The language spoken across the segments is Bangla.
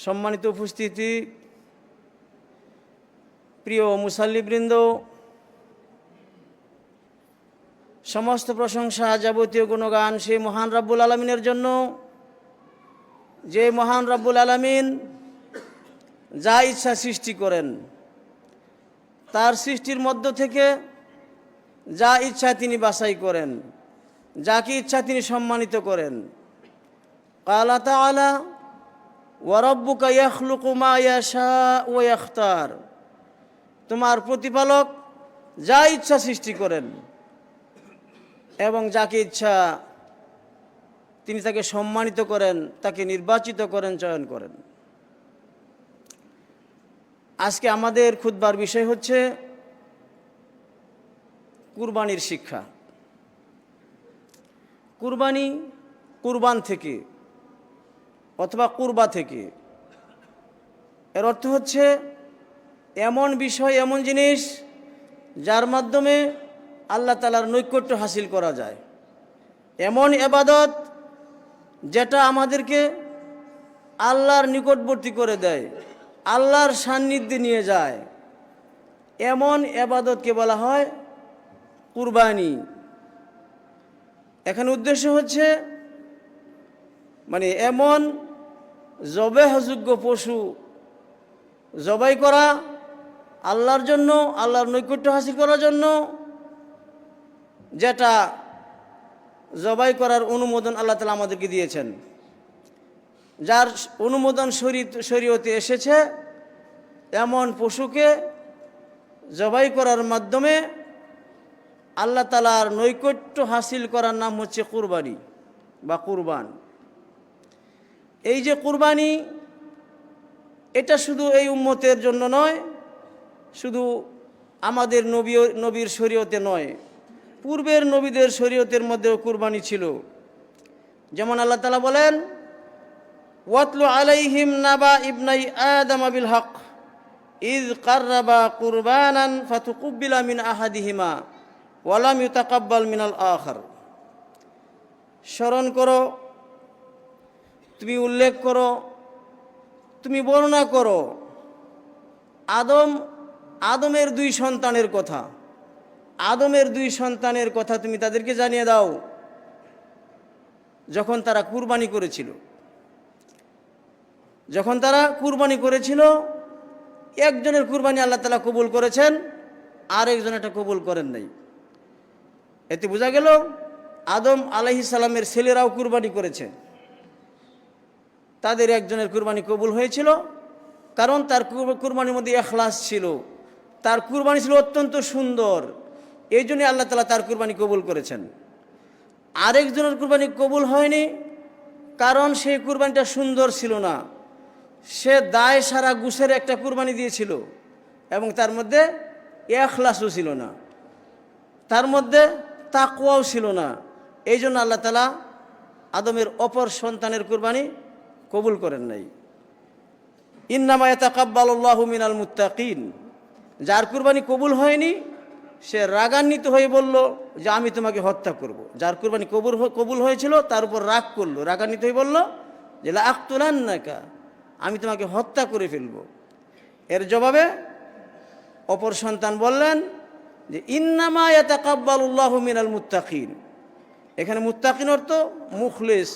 সম্মানিত উপস্থিতি, প্রিয় মুসাল্লিবৃন্দ, সমস্ত প্রশংসা যাবতীয় গুণগান সেই মহান রব্বুল আলামিনের জন্য, যে মহান রব্বুল আলামিন যা ইচ্ছা সৃষ্টি করেন, তার সৃষ্টির মধ্য থেকে যা ইচ্ছা তিনি বাছাই করেন, যাকে ইচ্ছা তিনি সম্মানিত করেন। ক্বালা তাআলা ওয়া রাব্বুকা ইয়াখলুকু মা ইয়াশাউ ওয়া ইয়াখতার, তোমার প্রতিপালক যা ইচ্ছা সৃষ্টি করেন এবং যাকে ইচ্ছা তিনি তাকে সম্মানিত করেন, তাকে নির্বাচিত করেন, চয়ন করেন। আজকে আমাদের খুতবার বিষয় হচ্ছে কুরবানির শিক্ষা। কুরবানি কুরবান থেকে অথবা কুরবা থেকে, এর অর্থ হচ্ছে এমন বিষয়, এমন জিনিস যার মাধ্যমে আল্লাহ তাআলার নৈকট্য হাসিল করা যায়, এমন ইবাদত যেটা আমাদেরকে আল্লাহর নিকটবর্তী করে দেয়, আল্লাহর সান্নিধ্যে নিয়ে যায়, এমন ইবাদতকে বলা হয় কুরবানি। এখানে উদ্দেশ্য হচ্ছে এমন জবেহযোগ্য পশু জবাই করা আল্লাহর জন্য, আল্লাহর নৈকট্য হাসিল করার জন্য, যেটা জবাই করার অনুমোদন আল্লাহ তাআলা আমাদেরকে দিয়েছেন, যার অনুমোদন শরীয়তে এসেছে, এমন পশুকে জবাই করার মাধ্যমে আল্লাহ তাআলার নৈকট্য হাসিল করার নাম হচ্ছে কুরবানি বা কুরবান। এই যে কুরবানি, এটা শুধু এই উম্মতের জন্য নয়, শুধু আমাদের নবীর শরীয়তে নয়, পূর্বের নবীদের শরীয়তের মধ্যেও কুরবানি ছিল। যেমন আল্লাহ তাআলা বলেন, ওয়াতলু আলাইহিম নাবা ইবনাই আদম বিল হক ইয কাররাবা কুরবানান ফাতুকুব্বিলা মিন আহাদিহিমা ওয়া লাম ইউতাকাব্বাল মিনাল আখার। স্মরণ করো, তুমি উল্লেখ করো, তুমি বর্ণনা করো আদমের দুই সন্তানের কথা। আদমের দুই সন্তানের কথা তুমি তাদেরকে জানিয়ে দাও যখন তারা কুরবানি করেছিল। যখন তারা কুরবানি করেছিল, একজনের কুরবানি আল্লাহ তাআলা কবুল করেছেন, আরেকজন এটা কবুল করেন নাই। এতে বোঝা গেল আদম আলাইহিস সালামের ছেলেরাও কুরবানি করেছে, তাদের একজনের কুরবানি কবুল হয়েছিল, কারণ তার কুরবানির মধ্যে ইখলাস ছিল, তার কুরবানি ছিল অত্যন্ত সুন্দর, এই জন্য আল্লাহ তাআলা তার কুরবানি কবুল করেছেন। আরেকজনের কুরবানি কবুল হয়নি, কারণ সেই কুরবানিটা সুন্দর ছিল না, সে দায় সারা গুছের একটা কুরবানি দিয়েছিল এবং তার মধ্যে ইখলাসও ছিল না, তার মধ্যে তাকওয়াও ছিল না। এই জন্য আল্লাহ তাআলা আদমের অপর সন্তানের কুরবানি কবুল করেন নাই। ইন্নামা ইয়াতাকাব্বালুল্লাহু মিনাল মুত্তাকিন, যার কুরবানি কবুল হয়নি সে রাগান্বিত হয়ে বলল যে আমি তোমাকে হত্যা করব। যার কুরবানি কবুল হয়েছিল তার উপর রাগ করলো, রাগান্বিত হয়ে বলল যে লা আক্তুলান্নাকা, আমি তোমাকে হত্যা করে ফেলব। এর জবাবে অপর সন্তান বললেন যে ইন্নামা ইয়াতাকাব্বালুল্লাহু মিনাল মুত্তাকিন। এখানে মুত্তাকিন অর্থ মুখলিস,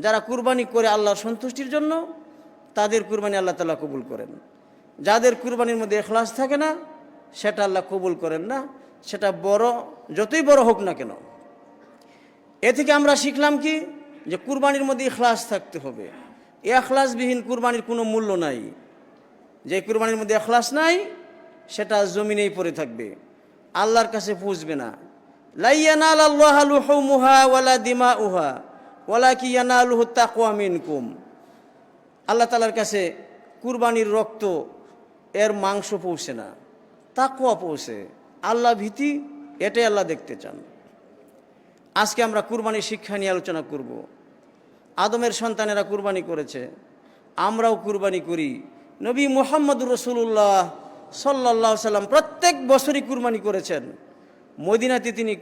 যারা কুরবানি করে আল্লাহর সন্তুষ্টির জন্য, তাদের কুরবানি আল্লাহ তাআলা কবুল করেন। যাদের কুরবানির মধ্যে ইখলাস থাকে না, সেটা আল্লাহ কবুল করেন না, সেটা যতই বড় হোক না কেন। এ থেকে আমরা শিখলাম কি, যে কুরবানির মধ্যে ইখলাস থাকতে হবে। ইখলাসবিহীন কুরবানির কোনো মূল্য নাই। যে কুরবানির মধ্যে ইখলাস নাই, সেটা জমিনেই পড়ে থাকবে, আল্লাহর কাছে পৌঁছবে না। লা ইয়ানালাল্লাহু লুহুমুহা ওয়ালা দিমাউহা ওয়ালাকিন ইয়ানালুহু তাকওয়া মিনকুম। আল্লাহ তাআলার কাছে কুরবানির রক্ত, এর মাংস পৌঁছে না, তাকওয়া পৌঁছে, আল্লাহ ভীতি, এটাই আল্লাহ দেখতে চান। আজকে আমরা কুরবানির শিক্ষা নিয়ে আলোচনা করব। আদমের সন্তানেরা কুরবানি করেছে, আমরাও কুরবানি করি। নবী মুহাম্মদুর রাসূলুল্লাহ সাল্লাল্লাহু আলাইহি সাল্লাম প্রত্যেক বছরই কুরবানি করেছেন। মদিনাতে তিনি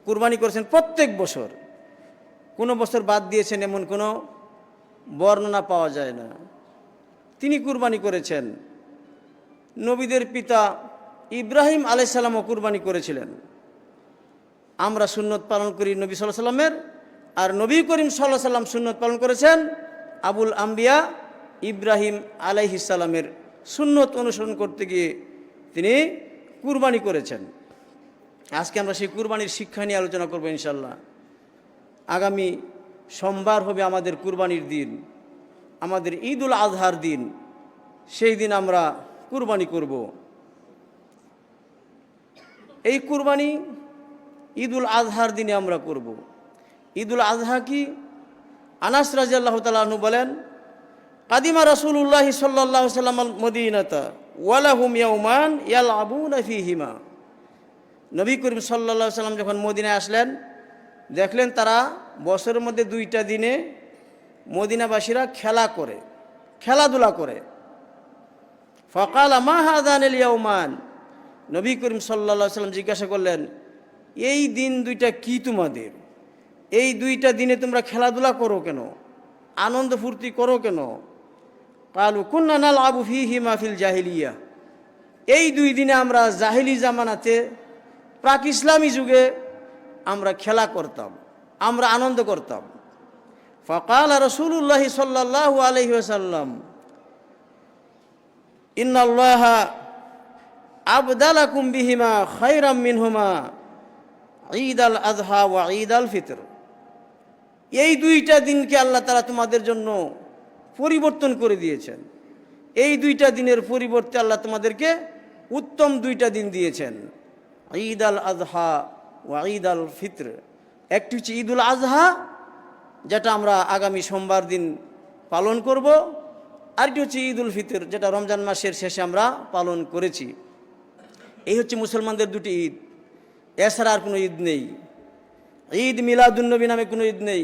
কুরবানি করেছেন প্রত্যেক বছর, কোনো বছর বাদ দিয়েছেন এমন কোনো বর্ণনা পাওয়া যায় না। তিনি কুরবানি করেছেন। নবীদের পিতা ইব্রাহিম আলাইহিস সালামও কুরবানি করেছিলেন। আমরা সুন্নত পালন করি নবী সাল্লাল্লাহু আলাইহি সাল্লামের, আর নবী করিম সাল্লাল্লাহু আলাইহি সাল্লাম সুন্নত পালন করেছেন আবুল আম্বিয়া ইব্রাহিম আলাইহিস সালামের সুন্নত অনুসরণ করতে গিয়ে তিনি কুরবানি করেছেন। আজকে আমরা সেই কুরবানির শিক্ষা নিয়ে আলোচনা করব ইনশাল্লাহ। আগামী সোমবার হবে আমাদের কুরবানির দিন, আমাদের ঈদুল আজহার দিন। সেই দিন আমরা কুরবানি করব। এই কুরবানি ঈদুল আজহার দিনে আমরা করব। ঈদুল আজহা কি? আনাস রাদিয়াল্লাহু তাআলা আনহু বলেন, কাদিমা রাসূলুল্লাহ সাল্লাল্লাহু আলাইহি ওয়াসাল্লাম মদিনাতা ওয়া লাহুম ইয়াওমান ইয়ালআবুনা ফীহিমা। নবী করিম সাল্লাল্লাহু আলাইহি ওয়াসাল্লাম যখন মদিনায় আসলেন, দেখলেন তারা বছরের মধ্যে 2টা দিনে মদিনাবাসীরা খেলাধুলা করে। ফাকালা মা হাযানিল ইয়াওমান। নবী করিম সাল্লাল্লাহু আলাইহি ওয়াসাল্লাম জিজ্ঞাসা করলেন, এই দিন 2টা কি তোমাদের? এই 2টা দিনে তোমরা খেলাধুলা করো কেন, আনন্দ ফুর্তি করো কেন? কালু কুন্না নালআবু ফীহিমা ফিল জাহিলিয়া। এই 2 দিনে আমরা জাহিলি জামানাতে, প্রাক ইসলামী যুগে আমরা খেলা করতাম, আমরা আনন্দ করতাম। ফাকালা রাসূলুল্লাহ সাল্লাল্লাহু আলাইহি ওয়াসাল্লাম, ইন্নাল্লাহা আবদালাকুম বিহিমা খায়রাম মিনহুমা ঈদাল আযহা ওয়া ঈদাল ফিতর। এই 2টা দিনকে আল্লাহ তাআলা তোমাদের জন্য পরিবর্তন করে দিয়েছেন। এই 2টা দিনের পরিবর্তে আল্লাহ তোমাদেরকে উত্তম 2টা দিন দিয়েছেন, ঈদাল আযহা ওয়া ঈদাল ফিতর। একটি হচ্ছে ঈদুল আজহা, যেটা আমরা আগামী সোমবার দিন পালন করব, আরেকটি হচ্ছে ঈদুল ফিতর, যেটা রমজান মাসের শেষে আমরা পালন করেছি। এই হচ্ছে মুসলমানদের 2টি ঈদ। এছাড়া আর কোনো ঈদ নেই। ঈদ মিলাদুন্নবী নামে কোনো ঈদ নেই,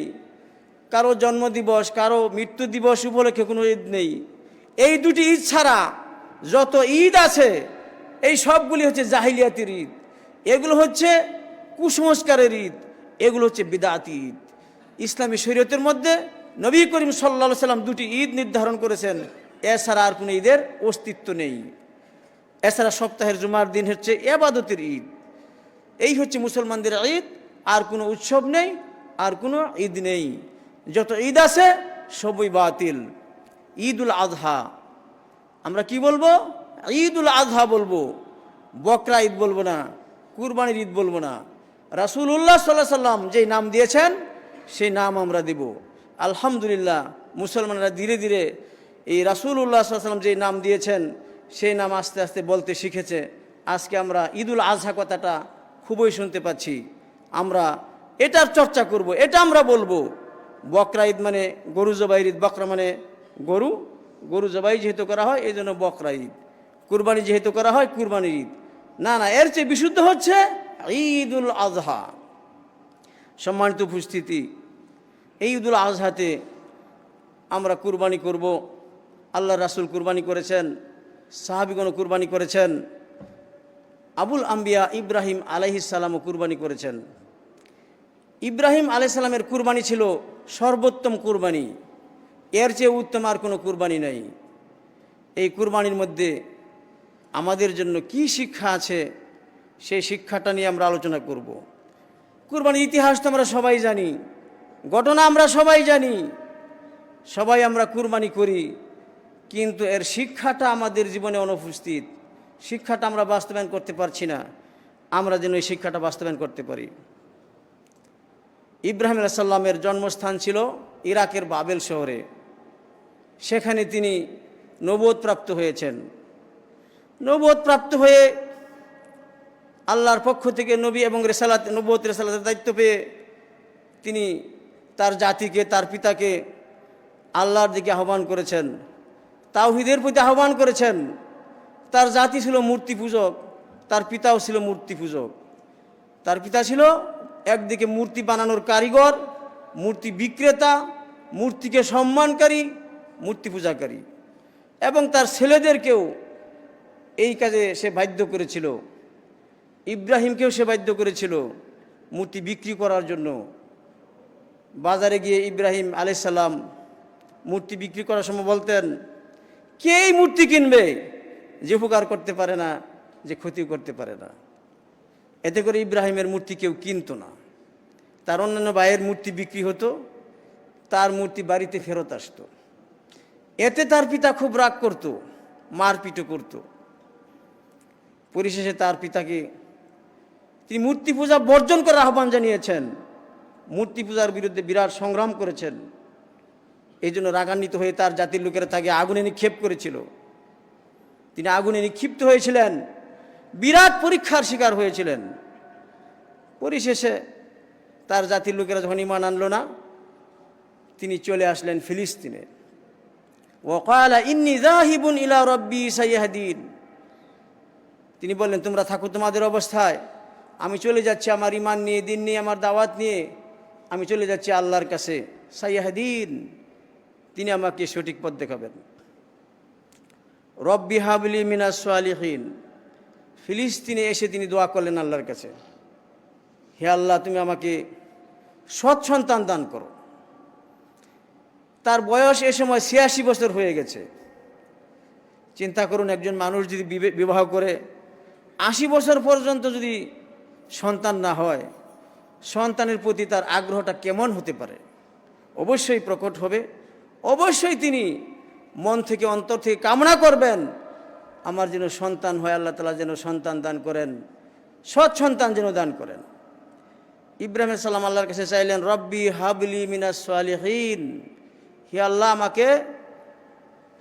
কারো জন্মদিবস, কারো মৃত্যু দিবস উপলক্ষে কোনো ঈদ নেই। এই 2টি ঈদ ছাড়া যত ঈদ আছে এই সবগুলি হচ্ছে জাহিলিয়াতের ঈদ। এগুলো হচ্ছে কুসংস্কারের ঈদ, এগুলো হচ্ছে বিদআতি ঈদ। ইসলামী শরীয়তের মধ্যে নবী করিম সাল্লাল্লাহু আলাইহি সাল্লাম 2টি ঈদ নির্ধারণ করেছেন, এছাড়া আর কোনো ঈদের অস্তিত্ব নেই। এছাড়া সপ্তাহের জুমার দিন হচ্ছে ইবাদতের ঈদ। এই হচ্ছে মুসলমানদের ঈদ, আর কোনো উৎসব নেই, আর কোনো ঈদ নেই। যত ঈদ আছে সবই বাতিল। ঈদুল আজহা আমরা কি বলবো? ঈদুল আজহা বলবো, বকরা ঈদ বলবো না, কুরবানির ঈদ বলবো না। রাসূলুল্লাহ সাল্লাল্লাহু আলাইহি সাল্লাম যেই নাম দিয়েছেন সেই নাম আমরা দেব। আলহামদুলিল্লাহ, মুসলমানরা ধীরে ধীরে এই রাসূলুল্লাহ সাল্লাল্লাহু আলাইহি সাল্লাম যেই নাম দিয়েছেন সেই নাম আস্তে আস্তে বলতে শিখেছে। আজকে আমরা ঈদুল আজহা কথাটা খুবই শুনতে পাচ্ছি। আমরা এটার চর্চা করব, এটা আমরা বলবো। বকরা ঈদ মানে গরু জবাইয়ের ঈদ, বকরা মানে গরু জবাই যেহেতু করা হয় এই জন্য বকরা ঈদ, কুরবানি যেহেতু করা হয় কুরবানির ঈদ। না, এর চেয়ে বিশুদ্ধ হচ্ছে ঈদুল আজহা। সম্মানিত উপস্থিতি, এই ঈদুল আজহাতে আমরা কুরবানি করব। আল্লাহ রাসূল কুরবানি করেছেন, সাহাবীগণ কুরবানি করেছেন, আবুল আম্বিয়া ইব্রাহিম আলাইহিস সালামও কুরবানি করেছেন। ইব্রাহিম আলাইহিস সালামের কুরবানি ছিল সর্বোত্তম কুরবানি, এর চেয়ে উত্তম আর কোনো কুরবানি নেই। এই কুরবানির মধ্যে আমাদের জন্য কি শিক্ষা আছে সেই শিক্ষাটা নিয়ে আমরা আলোচনা করব। কুরবানির ইতিহাস তো আমরা সবাই জানি, ঘটনা আমরা সবাই জানি, সবাই আমরা কুরবানি করি, কিন্তু এর শিক্ষাটা আমাদের জীবনে অনুপস্থিত। শিক্ষাটা আমরা বাস্তবায়ন করতে পারছি না। আমরা যেন এই শিক্ষাটা বাস্তবায়ন করতে পারি। ইব্রাহিম আলাইহিস সালামের জন্মস্থান ছিল ইরাকের বাবেল শহরে। সেখানে তিনি নবুয়ত প্রাপ্ত হয়েছেন। নবুয়ত প্রাপ্ত হয়ে আল্লাহর পক্ষ থেকে নবী এবং নবুয়ত রিসালাতের দায়িত্ব পেয়ে তিনি তার জাতিকে, তার পিতাকে আল্লাহর দিকে আহ্বান করেছেন, তাওহীদের প্রতি আহ্বান করেছেন। তার জাতি ছিল মূর্তি পূজক, তার পিতাও ছিল মূর্তি পূজক। তার পিতা ছিল একদিকে মূর্তি বানানোর কারিগর, মূর্তি বিক্রেতা, মূর্তিকে সম্মানকারী, মূর্তি পূজাকারী, এবং তার ছেলেদেরকেও এই কাজে সে বাধ্য করেছিল। ইব্রাহিমকেও সে বাধ্য করেছিল মূর্তি বিক্রি করার জন্য। বাজারে গিয়ে ইব্রাহিম আলাইহিস সালাম মূর্তি বিক্রি করার সময় বলতেন, কে এই মূর্তি কিনবে যে উপকার করতে পারে না, যে ক্ষতি করতে পারে না। এতে করে ইব্রাহিমের মূর্তি কেউ কিনতো না। তার অন্যান্য ভাইয়ের মূর্তি বিক্রি হতো, তার মূর্তি বাড়িতে ফেরত আসতো। এতে তার পিতা খুব রাগ করত, মারপিটও করত। পরিশেষে তার পিতাকে তিনি মূর্তি পূজা বর্জন করার আহ্বান জানিয়েছেন, মূর্তি পূজার বিরুদ্ধে বিরাট সংগ্রাম করেছেন। এই জন্য রাগান্বিত হয়ে তার জাতির লোকেরা তাকে আগুনে নিক্ষেপ করেছিল। তিনি আগুনে নিক্ষিপ্ত হয়েছিলেন, বিরাট পরীক্ষার শিকার হয়েছিলেন। পরিশেষে তার জাতির লোকেরা যখন ঈমান আনলো না, তিনি চলে আসলেন ফিলিস্তিনে। ওয়াকালা ইন্নী যাহিবুন ইলা রাব্বি সাইয়াহদিন। তিনি বললেন, তোমরা থাকো তোমাদের অবস্থায়, আমি চলে যাচ্ছি আমার ঈমান নিয়ে, দিন নিয়ে, আমার দাওয়াত নিয়ে আমি চলে যাচ্ছি আল্লাহর কাছে। সাইয়াহদিন, তিনি আমাকে সঠিক পথ দেখাবেন। রব্বি হাবলি মিনাস সালিহিন। ফিলিস্তিনে এসে তিনি দোয়া করলেন আল্লাহর কাছে, হে আল্লাহ, তুমি আমাকে সৎ সন্তান দান করো। তার বয়স এ সময় ৮৬ বছর হয়ে গেছে। চিন্তা করুন, একজন মানুষ যদি বিবাহ করে ৮০ বছর পর্যন্ত যদি সন্তান না হয়, সন্তানের প্রতি তার আগ্রহটা কেমন হতে পারে? অবশ্যই প্রকট হবে। অবশ্যই তিনি মন থেকে, অন্তর থেকে কামনা করবেন, আমার যেন সন্তান হয়, আল্লাহ তাআলা যেন সন্তান দান করেন, সৎ সন্তান যেন দান করেন। ইব্রাহিম আলাইহিস সালাম আল্লাহর কাছে চাইলেন, রব্বি হাবলি মিনাস সালিহিন, হে আল্লাহ, আমাকে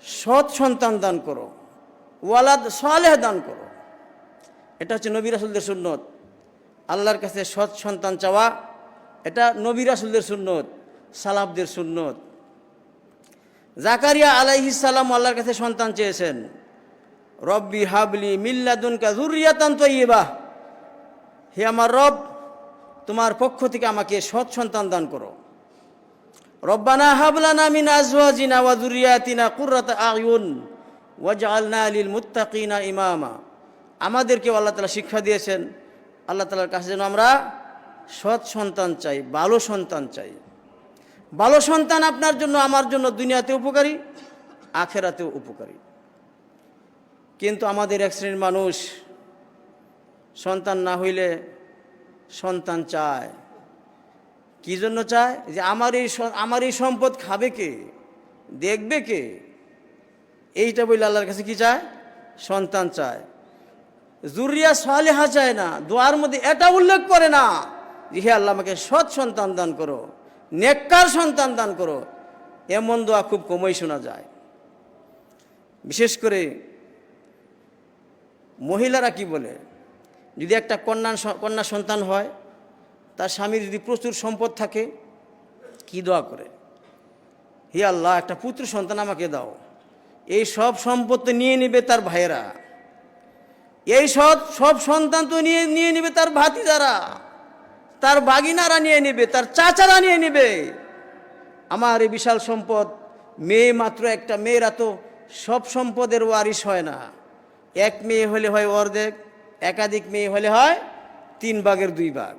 সৎ সন্তান দান করো, ওয়ালাদ সালেহ দান করো। এটা হচ্ছে নবী রাসূলদের সুন্নত। আল্লাহর কাছে সৎ সন্তান চাওয়া, এটা নবী রাসূলদের সুন্নত, সালাফদের সুন্নত। জাকারিয়া আলাইহিস সালাম আল্লাহর কাছে সন্তান চেয়েছেন, রব্বি হাবলি মিন লাদুনকা যুররিয়াতান তাইয়্যিবাহ, হে আমার রব, তোমার পক্ষ থেকে আমাকে সৎ সন্তান দান করো। রব্বানা হাব লানা মিন আজওয়াজিনা ওয়া যুররিয়াতিনা কুররাতা আয়ুন ওয়াজআলনা লিল মুত্তাকিনা ইমামা। আমাদেরকে আল্লাহ তাআলা শিক্ষা দিয়েছেন, আল্লাহ তাআলার কাছে যেন আমরা সৎ সন্তান চাই, ভালো সন্তান চাই। ভালো সন্তান আপনার জন্য, আমার জন্য দুনিয়াতে উপকারী, আখেরাতেও উপকারী। কিন্তু আমাদের এক শ্রেণীর মানুষ সন্তান না হইলে সন্তান চায়। কি জন্য চায়? যে আমার এই সম্পদ খাবে কে, দেখবে কে, এইটা বলে আল্লাহর কাছে কি চায়? সন্তান চায়। যুররিয়া সালেহা চায় না। দোয়ার মধ্যে এটা উল্লেখ করে না যে হে আল্লাহ, আমাকে সৎ সন্তান দান করো, নেককার সন্তান দান করো। এমন দোয়া খুব কমই শোনা যায়। বিশেষ করে মহিলারা কি বলে, যদি একটা কন্যা সন্তান হয়, তার স্বামীর যদি প্রচুর সম্পদ থাকে, কি দোয়া করে? হে আল্লাহ, একটা পুত্র সন্তান আমাকে দাও। এই সব সম্পদ তো নিয়ে নেবে তার ভাইয়েরা, এই সব সন্তান তো নিয়ে নেবে তার ভাতিজারা, তার বাগিনারা নিয়ে নেবে, তার চাচারা নিয়ে নেবে। আমার এই বিশাল সম্পদ, মেয়ে মাত্র একটা, মেয়েরা তো সব সম্পদের ওয়ারিশ হয় না। এক মেয়ে হলে হয় অর্ধেক, একাধিক মেয়ে হলে হয় 3 ভাগের 2 ভাগ।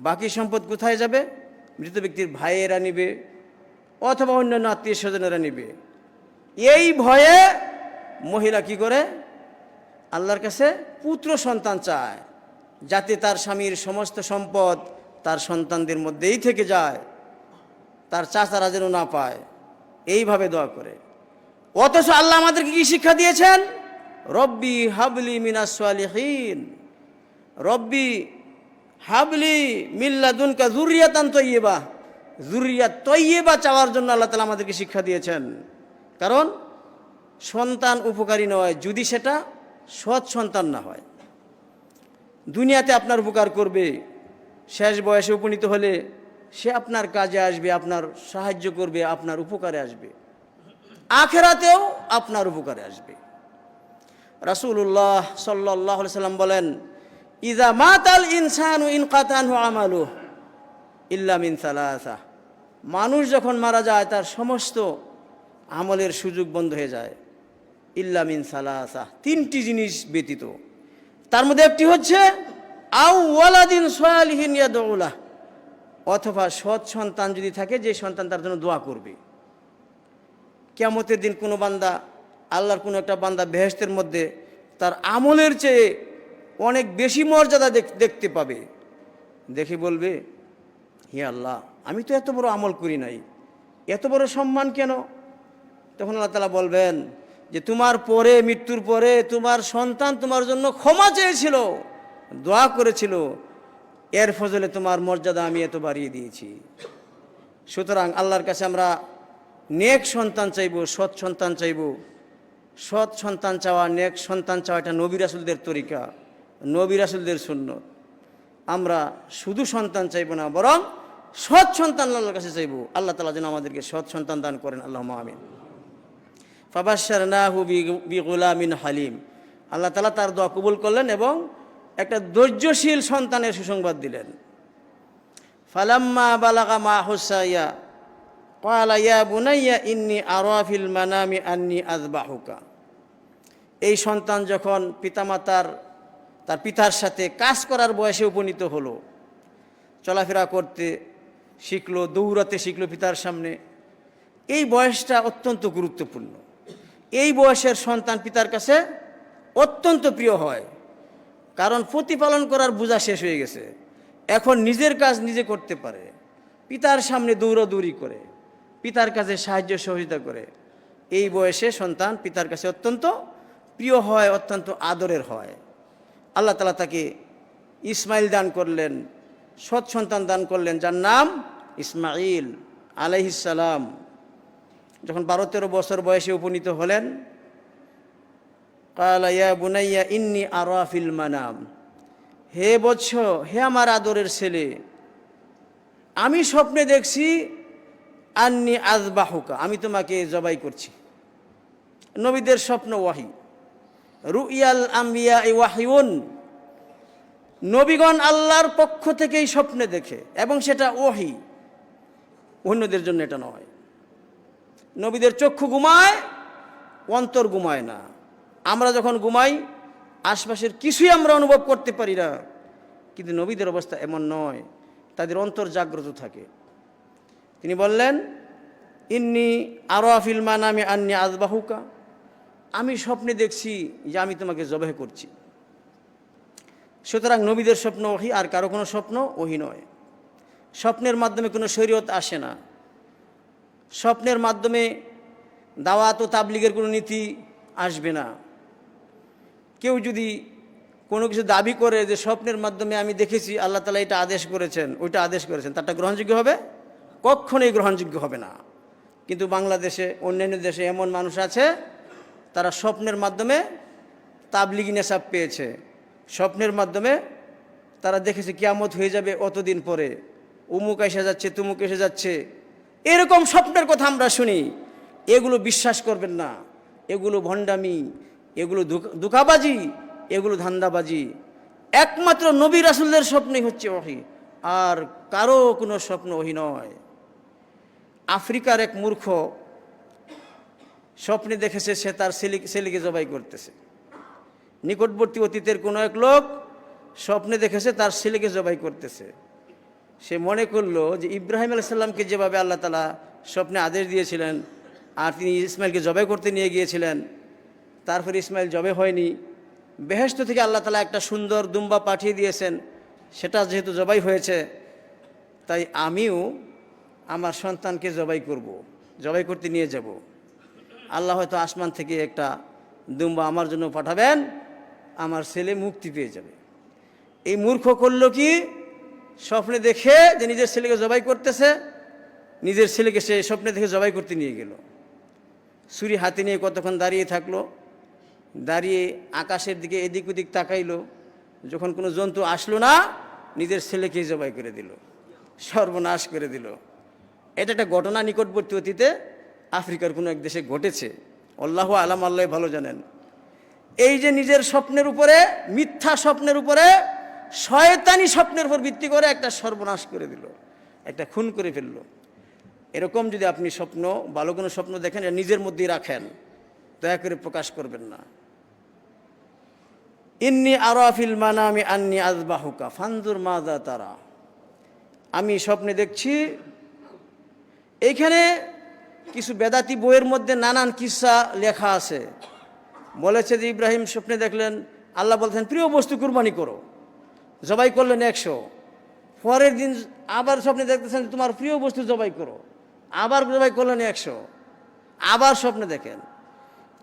বাকি সম্পদ কোথায় যাবে? মৃত ব্যক্তির ভাইয়েরা নেবে অথবা অন্যান্য আত্মীয় স্বজনেরা নেবে। এই ভয়ে মহিলা কি করে? আল্লাহর কাছে পুত্র সন্তান চায়, যাতে তার স্বামীর সমস্ত সম্পদ তার সন্তানদের মধ্যেই থেকে যায়, তার চাচারা যেন না পায়। এইভাবে দোয়া করে। অথচ আল্লাহ আমাদেরকে কি শিক্ষা দিয়েছেন? রব্বি হাবলি মিনাস সালিহিন, রব্বি হাবলি মিন লাদুনকা যুররিয়াতান তাইয়্যিবাহ। যুররিয়াত তাইয়্যিবা চাওয়ার জন্য আল্লাহ তাআলা আমাদেরকে শিক্ষা দিয়েছেন। কারণ সন্তান উপকারী নয় যদি সেটা সৎ সন্তান না হয়। দুনিয়াতে আপনার উপকার করবে, শেষ বয়সে উপনীত হলে সে আপনার কাজে আসবে, আপনার সাহায্য করবে, আপনার উপকারে আসবে, আখেরাতেও আপনার উপকারে আসবে। রাসূলুল্লাহ সাল্লাল্লাহু আলাইহি সাল্লাম বলেন, ইযা মাতাল ইনসানু ইনকাতা আনহু আমালুহু ইল্লা মিন সালাসা। মানুষ যখন মারা যায় তার সমস্ত আমলের সুযোগ বন্ধ হয়ে যায়, ইল্লা মিন সালাসা, 3টি জিনিস ব্যতীত। তার মধ্যে একটি হচ্ছে আও ওয়ালাদিন সালিহিন ইয়াদউলাহ, অথবা সৎ সন্তান যদি থাকে, যে সন্তান তার জন্য দোয়া করবে। কিয়ামতের দিন কোনো বান্দা, আল্লাহর কোনো একটা বান্দা বেহেশতের মধ্যে তার আমলের চেয়ে অনেক বেশি মর্যাদা দেখতে পাবে। দেখে বলবে, হে আল্লাহ, আমি তো এত বড় আমল করি নাই, এত বড় সম্মান কেন? তখন আল্লাহ তাআলা বলবেন যে তোমার পরে, মৃত্যুর পরে তোমার সন্তান তোমার জন্য ক্ষমা চেয়েছিল, দোয়া করেছিল, এর ফজলে তোমার মর্যাদা আমি এত বাড়িয়ে দিয়েছি। সুতরাং আল্লাহর কাছে আমরা নেক সন্তান চাইব, সৎ সন্তান চাইব। সৎ সন্তান চাওয়া, নেক সন্তান চাওয়া এটা নবী রাসূলদের তরিকা, নবী রাসূলদের সুন্নত। আমরা শুধু সন্তান চাইব না, বরং সৎ সন্তান আল্লাহর কাছে চাইব। আল্লাহ তাআলা যেন আমাদেরকে সৎ সন্তান দান করেন, আল্লাহুম্মা আমিন। ফাবাশশারনাহু বিগুলামিন হালিম। আল্লাহ তাআলা তার দোয়া কবুল করলেন এবং একটা ধৈর্যশীল সন্তানের সুসংবাদ দিলেন। ফালাম্মা বালাগা মা'হুস সাইয়া ক্বালা ইয়া বুনাইয়া ইন্নী আরা ফিল মানামি আন্নী আযবাহুকা। এই সন্তান যখন তার পিতার সাথে কাজ করার বয়সে উপনীত হলো, চলাফেরা করতে শিখলো, দৌড়াতে শিখলো পিতার সামনে, এই বয়সটা অত্যন্ত গুরুত্বপূর্ণ। এই বয়সের সন্তান পিতার কাছে অত্যন্ত প্রিয় হয়, কারণ প্রতিপালন করার বোঝা শেষ হয়ে গেছে, এখন নিজের কাজ নিজে করতে পারে। পিতার সামনে দৌড়াদৌড়ি করে, পিতার কাছে সাহায্য সহযোগিতা করে। এই বয়সে সন্তান পিতার কাছে অত্যন্ত প্রিয় হয়, অত্যন্ত আদরের হয়। আল্লাহ তাআলা তাকে ইসমাইল দান করলেন, সৎ সন্তান দান করলেন, যার নাম ইসমাইল আলাইহিস সালাম। যখন 12-13 বছর বয়সে উপনীত হলেন, ক্বালা ইয়া বুনাইয়া ইন্নী আরা ফিল মানাম। হে বৎস, হে আমার আদরের ছেলে, আমি স্বপ্নে দেখছি আন্নী আযবাহুকা, আমি তোমাকে জবাই করছি। নবীদের স্বপ্ন ওয়াহি, রুইয়াল আম্বিয়া ওয়াহিউন। নবীগণ আল্লাহর পক্ষ থেকেই স্বপ্নে দেখে, এবং সেটা ওয়াহি, অন্যদের জন্য এটা নয়। নবীদের চক্ষু ঘুমায়, অন্তর ঘুমায় না। আমরা যখন ঘুমাই আশপাশের কিছুই আমরা অনুভব করতে পারি না, কিন্তু নবীদের অবস্থা এমন নয়, তাদের অন্তর জাগ্রত থাকে। তিনি বললেন, ইন্নী আরা ফিল মানামি আন্নী আযবাহুকা, আমি স্বপ্নে দেখছি যে আমি তোমাকে জবাহ করছি। সুতরাং নবীদের স্বপ্ন ওহী, আর কারো কোনো স্বপ্ন ওহী নয়। স্বপ্নের মাধ্যমে কোনো শরীয়ত আসে না, স্বপ্নের মাধ্যমে দাওয়াত ও তাবলীগের কোনো নীতি আসবে না। কেউ যদি কোনো কিছু দাবি করে যে স্বপ্নের মাধ্যমে আমি দেখেছি আল্লাহ তাআলা এটা আদেশ করেছেন, ওইটা আদেশ করেছেন, তারটা গ্রহণযোগ্য হবে? কখনোই গ্রহণযোগ্য হবে না। কিন্তু বাংলাদেশে, অন্যান্য দেশে এমন মানুষ আছে, তারা স্বপ্নের মাধ্যমে তাবলীগী নেশাব পেয়েছে, স্বপ্নের মাধ্যমে তারা দেখেছে কিয়ামত হয়ে যাবে অতদিন পরে, উমুক এসে যাচ্ছে, তুমুক এসে যাচ্ছে, এরকম স্বপ্নের কথা আমরা শুনি। এগুলো বিশ্বাস করবেন না, এগুলো ভণ্ডামি, এগুলো ধোঁকাবাজি, এগুলো ধান্দাবাজি। একমাত্র নবী রাসূলদের স্বপ্নই হচ্ছে ওহী, আর কারো কোনো স্বপ্ন ওহী নয়। আফ্রিকার এক মূর্খ স্বপ্নে দেখেছে সে তার ছেলেকে জবাই করতেছে। নিকটবর্তী অতীতের কোনো এক লোক স্বপ্নে দেখেছে তার ছেলেকে জবাই করতেছে। সে মনে করলো যে ইব্রাহিম আলাইহিস সালামকে যেভাবে আল্লাহ তাআলা স্বপ্নে আদেশ দিয়েছিলেন, আর তিনি ইসমাইলকে জবাই করতে নিয়ে গিয়েছিলেন, তারপরে ইসমাইল জবাই হয়নি, বেহেশত থেকে আল্লাহ তাআলা একটা সুন্দর দুম্বা পাঠিয়ে দিয়েছেন, সেটা যেহেতু জবাই হয়েছে, তাই আমিও আমার সন্তানকে জবাই করব, জবাই করতে নিয়ে যাব। আল্লাহ হয়তো আসমান থেকে একটা দুম্বা আমার জন্য পাঠাবেন, আমার ছেলে মুক্তি পেয়ে যাবে। এই মূর্খ করলো কি? স্বপ্নে দেখে যে নিজের ছেলেকে জবাই করতেছে, নিজের ছেলেকে সে স্বপ্নে দেখে জবাই করতে নিয়ে গেল। ছুরি হাতে নিয়ে কতক্ষণ দাঁড়িয়ে থাকলো, দাঁড়িয়ে আকাশের দিকে এদিক ওদিক তাকাইলো, যখন কোনো জন্তু আসলো না, নিজের ছেলেকেই জবাই করে দিল, সর্বনাশ করে দিল। এটা একটা ঘটনা নিকটবর্তী অতীতে আফ্রিকার কোনো এক দেশে ঘটেছে। আল্লাহু আলাম, আল্লাহ ভালো জানেন। এই যে নিজের স্বপ্নের উপরে, মিথ্যা স্বপ্নের উপরে, শয়তানি স্বপ্নের উপর ভিত্তি করে একটা সর্বনাশ করে দিল, একটা খুন করে ফেলল। এরকম যদি আপনি স্বপ্ন, ভালো কোনো স্বপ্ন দেখেন, নিজের মধ্যেই রাখেন, দয়া করে প্রকাশ করবেন না। ইন্নী আরা ফিল মানামি আন্নী আযবাহুকা ফানজুর মাযা তারা, আমি স্বপ্নে দেখছি। এইখানে কিছু বেদাতি বইয়ের মধ্যে নানান কিসসা লেখা আছে। বলেছে যে ইব্রাহিম স্বপ্নে দেখলেন আল্লাহ বলছেন প্রিয় বস্তু কুরবানি করো, জবাই করলেন 100। পরের দিন আবার স্বপ্নে দেখতেছেন তোমার প্রিয় বস্তু জবাই করো, আবার জবাই করলেন 100। আবার স্বপ্নে দেখেন।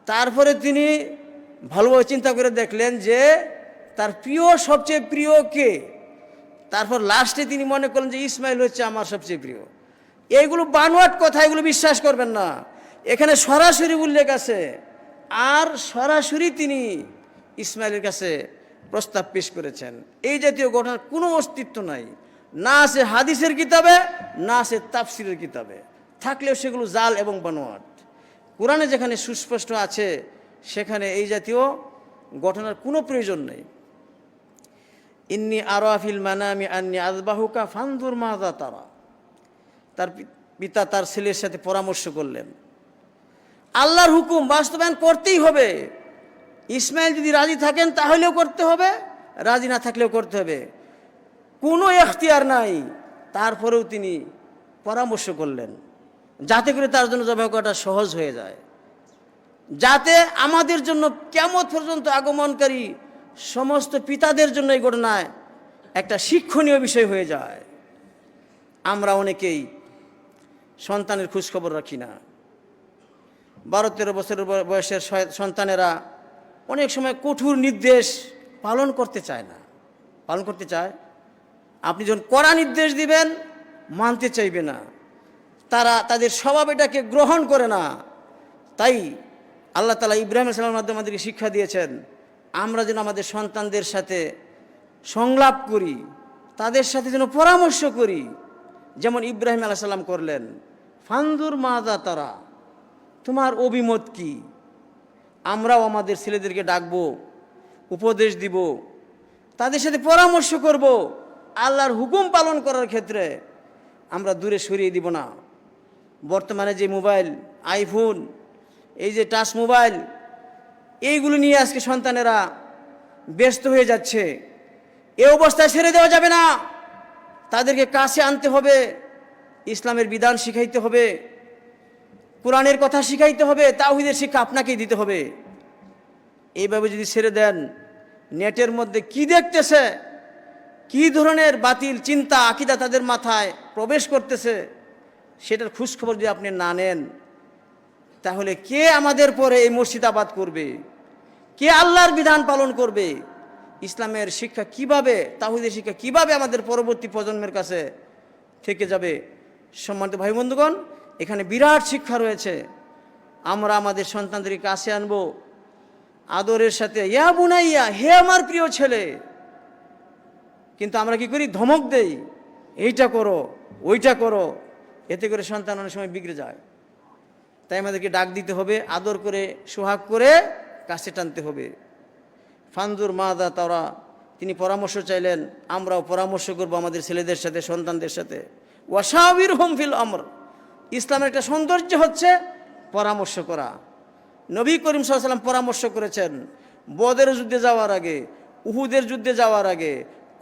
তারপরে তিনি ভালোভাবে চিন্তা করে দেখলেন যে তার প্রিয় সবচেয়ে প্রিয় কে। তারপর লাস্টে তিনি মনে করলেন যে ইসমাইল হচ্ছে আমার সবচেয়ে প্রিয়। এইগুলো বানোয়াট কথা, এগুলো বিশ্বাস করবেন না। এখানে সরাসরি উল্লেখ আছে, আর সরাসরি তিনি ইসমাইলের কাছে প্রস্তাব পেশ করেছেন। এই জাতীয় ঘটনার কোনো অস্তিত্ব নাই, না আছে হাদিসের কিতাবে, না আছে তাফসিরের কিতাবে। থাকলেও সেগুলো জাল এবং বানোয়াট। কোরআনে যেখানে সুস্পষ্ট আছে সেখানে এই জাতীয় ঘটনার কোনো প্রয়োজন নেই। ইন্নি আরাফিল মানামি আন্নি আযবাহুকা ফানজুর মাযা তারা। তার পিতা তার ছেলের সাথে পরামর্শ করলেন। আল্লাহর হুকুম বাস্তবায়ন করতেই হবে। ইসমাইল যদি রাজি থাকেন তাহলেও করতে হবে, রাজি না থাকলেও করতে হবে, কোনো এখতিয়ার নাই। তারপরেও তিনি পরামর্শ করলেন যাতে করে তার জন্য জবাই করাটা সহজ হয়ে যায়, যাতে আমাদের জন্য কিয়ামত পর্যন্ত আগমনকারী সমস্ত পিতাদের জন্য এই ঘটনায় একটা শিক্ষণীয় বিষয় হয়ে যায়। আমরা অনেকেই সন্তানের খোঁজখবর রাখি না। 12-13 বছরের বয়সের সন্তানেরা অনেক সময় কঠোর নির্দেশ পালন করতে চায় না। পালন করতে চায়, আপনি যখন কড়া নির্দেশ দিবেন মানতে চাইবে না, তারা তাদের স্বভাব এটাকে গ্রহণ করে না। তাই আল্লাহ তাআলা ইব্রাহিম আলাইহিস সালামের মাধ্যমে আমাদেরকে শিক্ষা দিয়েছেন আমরা যেন আমাদের সন্তানদের সাথে সংলাপ করি, তাদের সাথে যেন পরামর্শ করি, যেমন ইব্রাহিম আলাইহিস সালাম করলেন। ফানজুর মাযা তারা, তোমার অভিমত কি। আমরাও আমাদের ছেলেদেরকে ডাকবো, উপদেশ দিব, তাদের সাথে পরামর্শ করব। আল্লাহর হুকুম পালন করার ক্ষেত্রে আমরা দূরে সরিয়ে দিব না। বর্তমানে যে মোবাইল, আইফোন, এই যে টাচ মোবাইল, এইগুলো নিয়ে আজকে সন্তানেরা ব্যস্ত হয়ে যাচ্ছে। এই অবস্থায় ছেড়ে দেওয়া যাবে না, তাদেরকে কাছে আনতে হবে, ইসলামের বিধান শিখাইতে হবে, কোরআনের কথা শিখাইতে হবে, তাওহীদের শিক্ষা আপনাকেই দিতে হবে। এইভাবে যদি ছেড়ে দেন, নেটের মধ্যে কি দেখতেছে, কি ধরনের বাতিল চিন্তা আকীদা তাদের মাথায় প্রবেশ করতেছে, সেটার খোঁজখবর যদি আপনি না নেন, তাহলে কে আমাদের পরে এই মসজিদ আবাদ করবে, কে আল্লাহর বিধান পালন করবে, ইসলামের শিক্ষা কিভাবে, তাওহীদের শিক্ষা কিভাবে আমাদের পরবর্তী প্রজন্মের কাছে থেকে যাবে। সম্মানিত ভাই বন্ধুগণ, এখানে বিরাট শিক্ষা রয়েছে। আমরা আমাদের সন্তানদেরকে কাছে আনবো আদরের সাথে, ইয়া বুনাইয়া, হে আমার প্রিয় ছেলে। কিন্তু আমরা কি করি, ধমক দেই, এইটা করো ওইটা করো, এতে করে সন্তান অনেক সময় বিগড়ে যায়। তাই আমাদেরকে ডাক দিতে হবে, আদর করে সোহাগ করে কাছে টানতে হবে। ফানজুর মাযা তারা, তিনি পরামর্শ চাইলেন, আমরাও পরামর্শ করব আমাদের ছেলেদের সাথে, সন্তানদের সাথে। ওয়াশাবিরহুম ফিল আমর, ইসলামের একটা সৌন্দর্য হচ্ছে পরামর্শ করা। নবী করিম সাল্লাল্লাহু আলাইহি ওয়াসাল্লাম পরামর্শ করেছেন বদরের যুদ্ধে যাওয়ার আগে, উহুদের যুদ্ধে যাওয়ার আগে,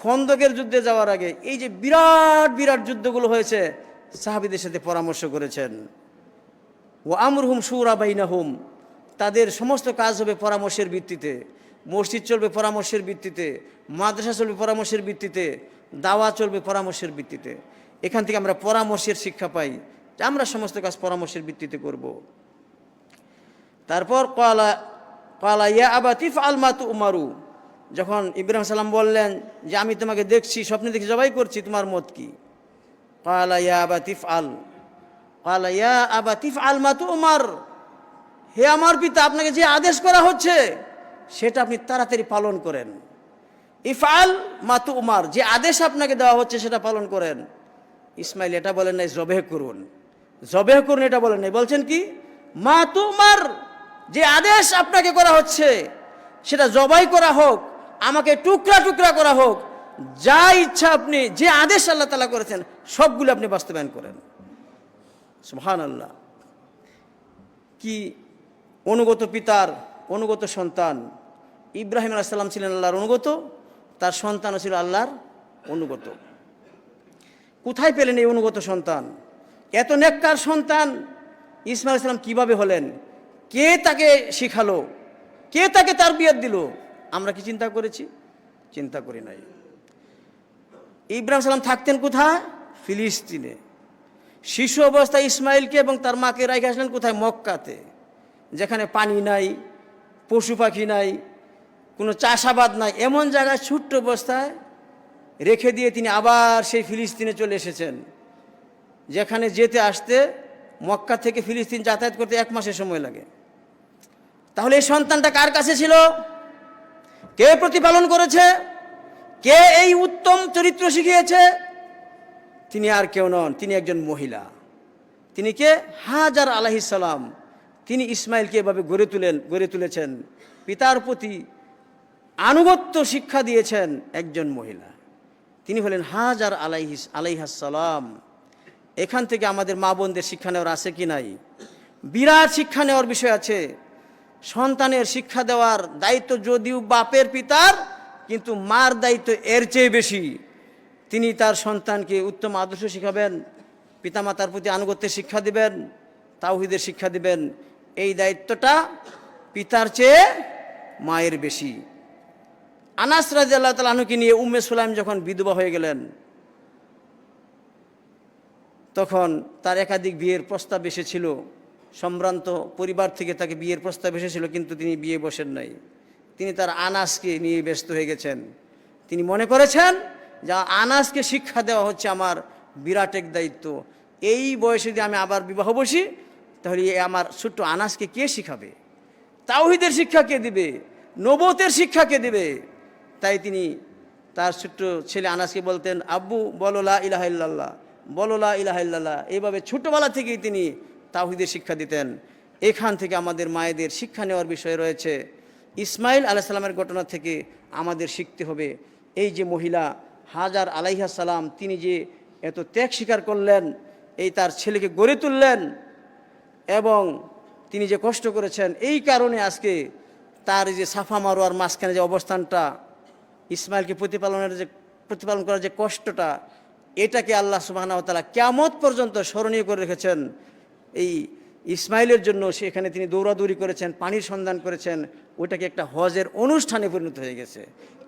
খন্দকের যুদ্ধে যাওয়ার আগে। এই যে বিরাট বিরাট যুদ্ধগুলো হয়েছে, সাহাবীদের সাথে পরামর্শ করেছেন। ওয়া আমরুহুম শুরা বাইনাহুম, তাদের সমস্ত কাজ হবে পরামর্শের ভিত্তিতে। মসজিদ চলবে পরামর্শের ভিত্তিতে, মাদ্রাসা চলবে পরামর্শের ভিত্তিতে, দাওয়া চলবে পরামর্শের ভিত্তিতে। এখান থেকে আমরা পরামর্শের শিক্ষা পাই যে আমরা সমস্ত কাজ পরামর্শের ভিত্তিতে করব। তারপর ক্বালা ইয়া আবাতি ইফআল মা তু'মারু, যখন ইব্রাহিম সালাম বললেন যে আমি তোমাকে দেখছি, স্বপ্নে দেখি জবাই করছি, তোমার মত কি। ক্বালা ইয়া আবাতি ইফআল, ক্বালা ইয়া আবাতি ইফআল মা তু'মার, হে আমার পিতা, আপনাকে যে আদেশ করা হচ্ছে সেটা আপনি তাড়াতাড়ি পালন করেন। ইফআল মা তু'মার, যে আদেশ আপনাকে দেওয়া হচ্ছে সেটা পালন করেন। ইসমাইল এটা বলেন নাই জবেহ করুন, জবেহ করুন এটা বলেন নাই, বলছেন কি মা তু'মার, যে আদেশ আপনাকে করা হচ্ছে সেটা জবাই করা হোক, আমাকে টুকরা টুকরা করা হোক, যা ইচ্ছা আপনি, যে আদেশ আল্লাহ তাআলা করেছেন সবগুলো আপনি বাস্তবায়ন করেন। সুবহানাল্লাহ, কি অনুগত পিতার অনুগত সন্তান। ইব্রাহিম আলাইহিস সালাম ছিলেন আল্লাহর অনুগত, তার সন্তানও ছিল আল্লাহর অনুগত। কোথায় পেলেন এই অনুগত সন্তান, এত নেককার সন্তান, ইসমাইল আলাইহিস সালাম কীভাবে হলেন, কে তাকে শিখালো, কে তাকে তারবিয়ত দিল, আমরা কি চিন্তা করেছি? চিন্তা করি নাই। ইব্রাহিম সালাম থাকতেন কোথায়? ফিলিস্তিনে। শিশু অবস্থায় ইসমাইলকে এবং তার মাকে রেখে আসলেন কোথায়? মক্কাতে, যেখানে পানি নাই, পশু পাখি নাই, কোনো চাষাবাদ নাই, এমন জায়গায় ছোট্ট অবস্থায় রেখে দিয়ে তিনি আবার সেই ফিলিস্তিনে চলে এসেছেন, যেখানে যেতে আসতে মক্কা থেকে ফিলিস্তিন যাতায়াত করতে 1 মাসের সময় লাগে। তাহলে এই সন্তানটা কার কাছে ছিল? কে প্রতিপালন করেছে? কে এই উত্তম চরিত্র শিখিয়েছে? তিনি আর কেউ নন, তিনি একজন মহিলা। তিনি কে? হাজার আলাইহিস সালাম। তিনি ইসমাইলকে এভাবে গড়ে তুলেছেন, পিতার প্রতি আনুগত্য শিক্ষা দিয়েছেন একজন মহিলা। তিনি হলেন হাজার আলাইহাস সালাম। এখান থেকে আমাদের মা বোনদের শিক্ষা নেওয়ার আছে কি নাই? বিরাট শিক্ষা নেওয়ার বিষয় আছে। সন্তানের শিক্ষা দেওয়ার দায়িত্ব যদিও বাপের পিতার, কিন্তু মার দায়িত্ব এর চেয়ে বেশি। তিনি তার সন্তানকে উত্তম আদর্শ শিখাবেন, পিতামাতার প্রতি আনুগত্যের শিক্ষা দিবেন, তাওহীদের শিক্ষা দিবেন। এই দায়িত্বটা পিতার চেয়ে মায়ের বেশি। আনাস রাদিয়াল্লাহু তাআলা আনহুকে নিয়ে উম্মে সুলাইম যখন বিধবা হয়ে গেলেন, তখন তার একাধিক বিয়ের প্রস্তাব এসেছিল, সম্ভ্রান্ত পরিবার থেকে তাকে বিয়ের প্রস্তাব এসেছিল, কিন্তু তিনি বিয়ে বসেন নাই। তিনি তার আনাসকে নিয়ে ব্যস্ত হয়ে গেছেন। তিনি মনে করেছেন যে আনাসকে শিক্ষা দেওয়া হচ্ছে আমার বিরাট এক দায়িত্ব। এই বয়সে যদি আমি আবার বিবাহ বসি, তাহলে আমার ছোট্ট আনাসকে কে শিখাবে? তাওহীদের শিক্ষা কে দিবে? নবুয়তের শিক্ষা কে দিবে? তাই তিনি তার ছোট্ট ছেলে আনাসকে বলতেন, আব্বু বলো লা ইলাহা ইল্লাল্লাহ, বলো লা ইলাহা ইল্লাল্লাহ। এইভাবে ছোটবেলা থেকেই তিনি তাওহীদের শিক্ষা দিতেন। এখান থেকে আমাদের মায়েদের শিক্ষা নেওয়ার বিষয় রয়েছে। ইসমাইল আলাইহিস সালামের ঘটনা থেকে আমাদের শিখতে হবে, এই যে মহিলা হাজার আলাইহাস সালাম, তিনি যে এত ত্যাগ স্বীকার করলেন, এই তার ছেলেকে গড়ে তুললেন এবং তিনি যে কষ্ট করেছেন, এই কারণে আজকে তার যে সাফা মারোয়ার মাঝখানে যে অবস্থানটা, ইসমাইলকে প্রতিপালন করার যে কষ্টটা, এটাকে আল্লাহ সুবহানাহু ওয়া তাআলা কিয়ামত পর্যন্ত স্মরণীয় করে রেখেছেন। এই ইসমাইলের জন্য সেখানে তিনি দৌড়াদৌড়ি করেছেন, পানির সন্ধান করেছেন, ওইটাকে একটা হজের অনুষ্ঠানে পরিণত হয়ে গেছে।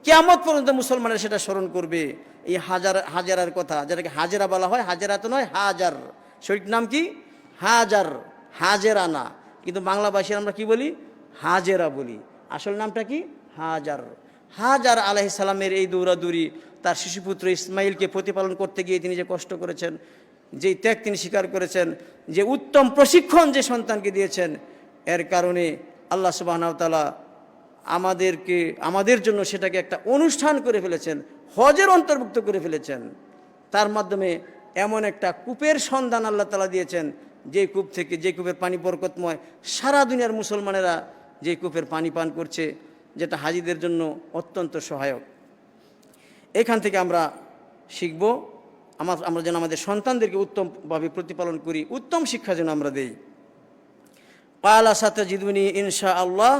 কিয়ামত পর্যন্ত মুসলমানের সেটা স্মরণ করবে। এই হাজারার কথা, যেটাকে হাজেরা বলা হয়, হাজেরা তো নয়, হাজার। শরীর নাম কি? হাজার, হাজেরা না, কিন্তু বাংলা ভাষায় আমরা কি বলি? হাজেরা বলি। আসল নামটা কি? হাজার। হাজার আলাইহিস সালামের এই দৌড়াদৌড়ি, তার শিশুপুত্র ইসমাইলকে প্রতিপালন করতে গিয়ে তিনি যে কষ্ট করেছেন, যেই ত্যাগ তিনি স্বীকার করেছেন, যে উত্তম প্রশিক্ষণ যে সন্তানকে দিয়েছেন, এর কারণে আল্লাহ সুবহানাহু ওয়া তাআলা আমাদের জন্য সেটাকে একটা অনুষ্ঠান করে ফেলেছেন, হজের অন্তর্ভুক্ত করে ফেলেছেন। তার মাধ্যমে এমন একটা কূপের সন্ধান আল্লাহ তাআলা দিয়েছেন, যে কূপ থেকে, যে কূপের পানি বরকতময়, সারা দুনিয়ার মুসলমানেরা যে কূপের পানি পান করছে, যেটা হাজিদের জন্য অত্যন্ত সহায়ক। এখান থেকে আমরা শিখব, আমরা যেন আমাদের সন্তানদেরকে উত্তমভাবে প্রতিপালন করি, উত্তম শিক্ষা যেন আমরা দেই। ক্বালা সাতাজিদুনি ইনশাআল্লাহ,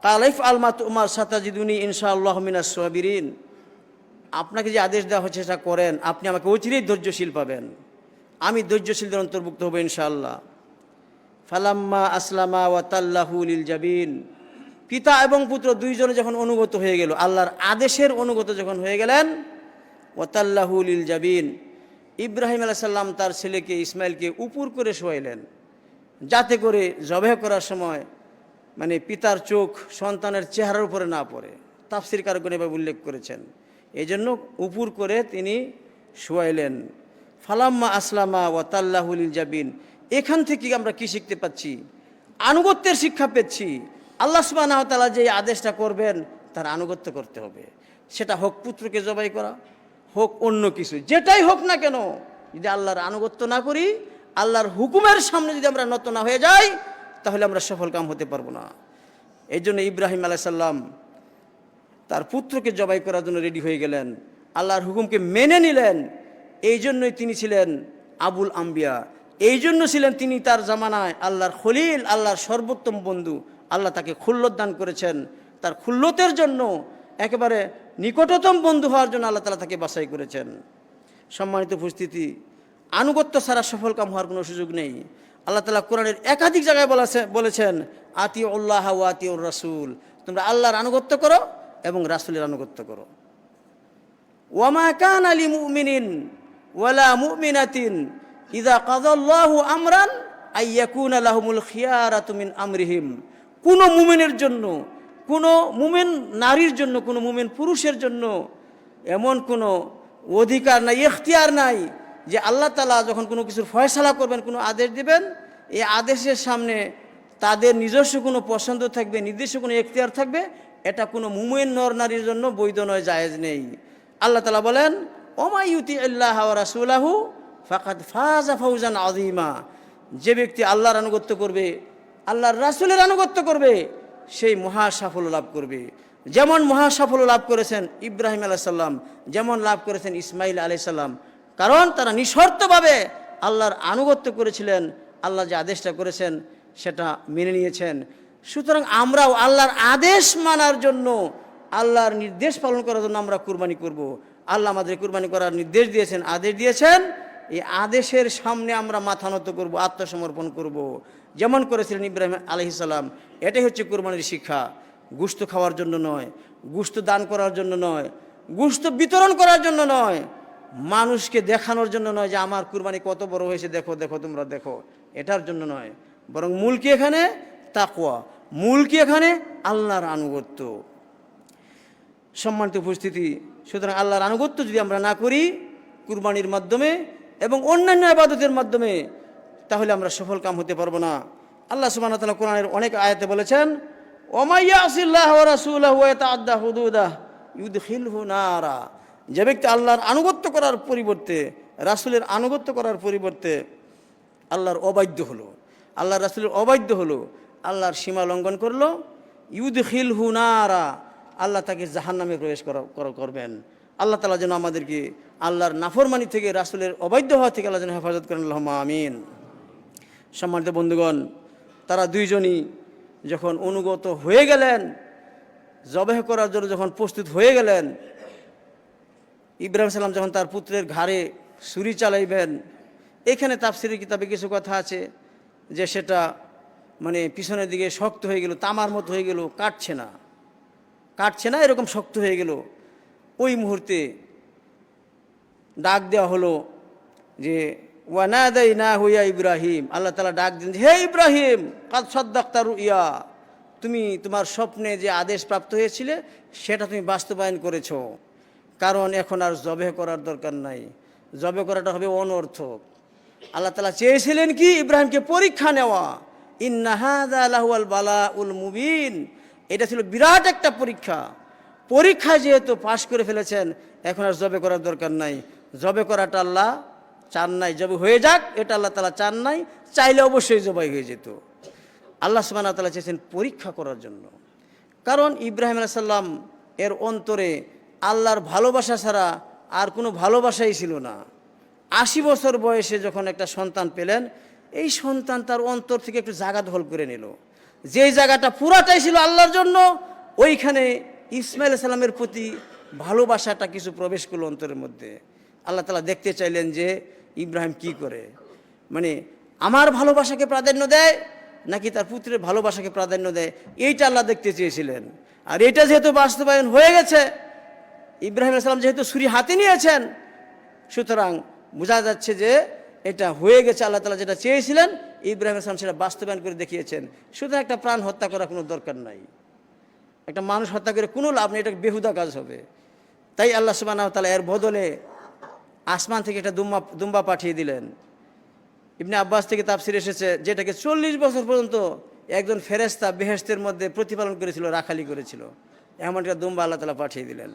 ক্বালা ইফআল মা তু'মার সাতাজিদুনি ইনশাআল্লাহ মিনাস সাবিরিন। আপনাকে যে আদেশ দেওয়া হচ্ছে সেটা করেন, আপনি আমাকে অচিরেই ধৈর্যশীল পাবেন, আমি ধৈর্যশীলদের অন্তর্ভুক্ত হব ইনশাআল্লাহ। ফালাম্মা আসলামা ওয়া তাল্লাহু লিল জাবিন, পিতা এবং পুত্র দুইজনে যখন অনুগত হয়ে গেল, আল্লাহর আদেশের অনুগত যখন হয়ে গেলেন, ওয়া তাল্লাহু লিল জাবিন, ইব্রাহিম আলাইহিস সালাম তার ছেলেকে ইসমাইলকে উপর করে শোয়াইলেন, যাতে করে জবাহ করার সময় মানে পিতার চোখ সন্তানের চেহারার উপরে না পড়ে। তাফসীর কারকগণ এভাবে উল্লেখ করেছেন, এই জন্য উপর করে তিনি শোয়াইলেন। ফালাম্মা আসলামা ওয়া তাল্লাহু লিল জাবিন, এখান থেকে আমরা কি শিখতে পাচ্ছি? আনুগত্যের শিক্ষা পেয়েছি। আল্লাহ সুবহানাহু ওয়া তাআলা যে আদেশটা করবেন, তার আনুগত্য করতে হবে। সেটা হোক পুত্রকে জবাই করা, হোক অন্য কিছু, যেটাই হোক না কেন, যদি আল্লাহর আনুগত্য না করি, আল্লাহর হুকুমের সামনে যদি আমরা নত না হয়ে যাই, তাহলে আমরা সফল কাম হতে পারবো না। এই জন্য ইব্রাহিম আলাইহিস সালাম তার পুত্রকে জবাই করার জন্য রেডি হয়ে গেলেন, আল্লাহর হুকুমকে মেনে নিলেন। এই জন্যই তিনি ছিলেন আবুল আম্বিয়া, এই জন্য ছিলেন তিনি তার জামানায় আল্লাহর খলিল, আল্লাহর সর্বোত্তম বন্ধু। আল্লাহ তাকে খুল্লত দান করেছেন, তার খুল্লতের জন্য, একেবারে নিকটতম বন্ধু হওয়ার জন্য আল্লাহ তাআলা তাকে বাছাই করেছেন। সম্মানিত উপস্থিতি, আনুগত্য ছাড়া সফল কাম হওয়ার কোনো সুযোগ নেই। আল্লাহ তাআলা কোরআনের একাধিক জায়গায় বলেছেন আতিউল্লাহ ওয়া আতিউর রাসূল, তোমরা আল্লাহর আনুগত্য করো এবং রাসূলের আনুগত্য করো। ওয়ামা কানা লিমুমিনিন ওয়ালা মুমিনাতিন ইযা কাযাল্লাহু আমরান আইয়াকুনা লাহুমুল খিয়ারাতু মিন আমরিহিম। কোনো মুমিনের জন্য, কোনো মুমিন নারীর জন্য, কোনো মুমিন পুরুষের জন্য এমন কোনো অধিকার নাই, ইখতিয়ার নাই যে আল্লাহ তাআলা যখন কোনো কিছুর ফয়সালা করবেন, কোনো আদেশ দিবেন, এই আদেশের সামনে তাদের নিজস্ব কোনো পছন্দ থাকবে, নিজস্ব কোনো ইখতিয়ার থাকবে, এটা কোনো মুমিন নর নারীর জন্য বৈধ নয়, জায়েজ নেই। আল্লাহ তাআলা বলেন ওমা ইউতিইল্লাহ ওয়া রাসূলাহু ফাকাদ ফাযা ফাওজান আযীমা। যে ব্যক্তি আল্লাহর আনুগত্য করবে, আল্লাহর রাসূলের আনুগত্য করবে, সেই মহা সাফল্য লাভ করবে। যেমন মহা সাফল্য লাভ করেছেন ইব্রাহিম আলাইহিস সালাম, যেমন লাভ করেছেন ইসমাইল আলাইহিস সালাম, কারণ তারা নিঃশর্তভাবে আল্লাহর আনুগত্য করেছিলেন, আল্লাহ যে আদেশটা করেছেন সেটা মেনে নিয়েছেন। সুতরাং আমরাও আল্লাহর আদেশ মানার জন্য, আল্লাহর নির্দেশ পালন করার জন্য আমরা কুরবানি করব। আল্লাহ আমাদের কুরবানি করার নির্দেশ দিয়েছেন, আদেশ দিয়েছেন, এই আদেশের সামনে আমরা মাথা নত করব, আত্মসমর্পণ করব, যেমন করেছিলেন ইব্রাহিম আলাইহিস সালাম। এটাই হচ্ছে কুরবানির শিক্ষা। গোশত খাওয়ার জন্য নয়, গোশত দান করার জন্য নয়, গোশত বিতরণ করার জন্য নয়, মানুষকে দেখানোর জন্য নয় যে আমার কুরবানি কত বড় হয়েছে, দেখো দেখো তোমরা দেখো, এটার জন্য নয়। বরং মূল কি এখানে? তাকওয়া। মূল কি এখানে? আল্লাহর আনুগত্য। সম্মানিত উপস্থিতি, সুতরাং আল্লাহর আনুগত্য যদি আমরা না করি কুরবানির মাধ্যমে এবং অন্যান্য ইবাদতের মাধ্যমে, তাহলে আমরা সফল কাম হতে পারবো না। আল্লাহ সুবহানাহু ওয়া তাআলা কোরআনের অনেক আয়াতে বলেছেন ওয়া ইয়াসিল্লাহ ওয়া রাসূলাহু ওয়া ইয়াতাআদ্দা হুদুদাহু ইউদখিলহু নারা। যে ব্যক্তি আল্লাহর আনুগত্য করার পরিবর্তে, রাসূলের আনুগত্য করার পরিবর্তে আল্লাহর অবাধ্য হলো, আল্লাহর রাসূলের অবাধ্য হলো, আল্লাহর সীমা লঙ্ঘন করলো, ইউদখিলহু নারা, আল্লাহ তাকে জাহান্নামে প্রবেশ করবেন। আল্লাহ তাআলা যেন আমাদেরকে আল্লাহর নাফরমানি থেকে, রাসূলের অবাধ্য হওয়া থেকে আল্লাহ যেন হেফাজত করেন, আল্লাহুম্মা আমিন। সম্মানিত বন্ধুগণ, তারা দুইজনই যখন অনুগত হয়ে গেলেন, জবেহ করার জন্য যখন প্রস্তুত হয়ে গেলেন, ইব্রাহিম সালাম যখন তার পুত্রের ঘাড়ে ছুরি চালাইবেন, এখানে তাফসীরের কিতাবে কিছু কথা আছে যে সেটা মানে পিছনের দিকে শক্ত হয়ে গেল, তামার মতো হয়ে গেল, কাটছে না, এরকম শক্ত হয়ে গেল। ওই মুহূর্তে ডাক দেওয়া হলো যে ওয়ানাদাইনাহু ইয়া ইব্রাহিম, আল্লাহ তাআলা ডাক দিন, হে ইব্রাহিম, কাদ সাদ্দাকতা রুইয়া, তুমি তোমার স্বপ্নে যে আদেশ প্রাপ্ত হয়েছিলে সেটা তুমি বাস্তবায়ন করেছো। কারণ এখন আর জবেহ করার দরকার নাই, জবেহ করাটা হবে অনর্থক। আল্লাহ তাআলা চেয়েছিলেন কি? ইব্রাহিমকে পরীক্ষা নেওয়া। ইন্না হাযা লাহুয়াল বালাউল মুবিন, এটা ছিল বিরাট একটা পরীক্ষা। পরীক্ষায় যেহেতু পাশ করে ফেলেছেন, এখন আর জবে করার দরকার নাই। জবে করাটা আল্লাহ চান নাই, জবে হয়ে যাক এটা আল্লাহ তাআলা চান নাই, চাইলে অবশ্যই জবাই হয়ে যেত। আল্লাহ সুবহানাহু ওয়া তাআলা চেয়েছেন পরীক্ষা করার জন্য। কারণ ইব্রাহিম আলাইহিস সালাম এর অন্তরে আল্লাহর ভালোবাসা ছাড়া আর কোনো ভালোবাসাই ছিল না। 80 বছর বয়সে যখন একটা সন্তান পেলেন, এই সন্তান তার অন্তর থেকে একটু জায়গা দখল করে নিল। যেই জায়গাটা পুরাটাই ছিল আল্লাহর জন্য, ওইখানে ইসমাইল সালামের প্রতি ভালোবাসাটা কিছু প্রবেশ করলো অন্তরের মধ্যে। আল্লাহ তাআলা দেখতে চাইলেন যে ইব্রাহিম কি করে, মানে আমার ভালোবাসাকে প্রাধান্য দেয় নাকি তার পুত্রের ভালোবাসাকে প্রাধান্য দেয়, এইটা আল্লাহ দেখতে চেয়েছিলেন। আর এটা যেহেতু বাস্তবায়ন হয়ে গেছে, ইব্রাহিম আলাইহিস সালাম যেহেতু ছুরি হাতে নিয়েছেন, সুতরাং বোঝা যাচ্ছে যে এটা হয়ে গেছে। আল্লাহ তাআলা যেটা চেয়েছিলেন ইব্রাহিম আলাইহিস সালাম সেটা বাস্তবায়ন করে দেখিয়েছেন। সুতরাং একটা প্রাণ হত্যা করার কোনো দরকার নাই, একটা মানুষ হত্যা করে কোনো লাভ নেই, এটা বেহুদা কাজ হবে। তাই আল্লাহ সুবহানাহু ওয়া তাআলা এর বদলে আসমান থেকে একটা দুম্বা পাঠিয়ে দিলেন। ইবনে আব্বাস থেকে তাফসির এসেছে যেটাকে 40 বছর পর্যন্ত একজন ফেরেশতা বেহেশতের মধ্যে প্রতিপালন করেছিল, রাখালি করেছিল। এমন একটা দুম্বা আল্লাহ তাআলা পাঠিয়ে দিলেন।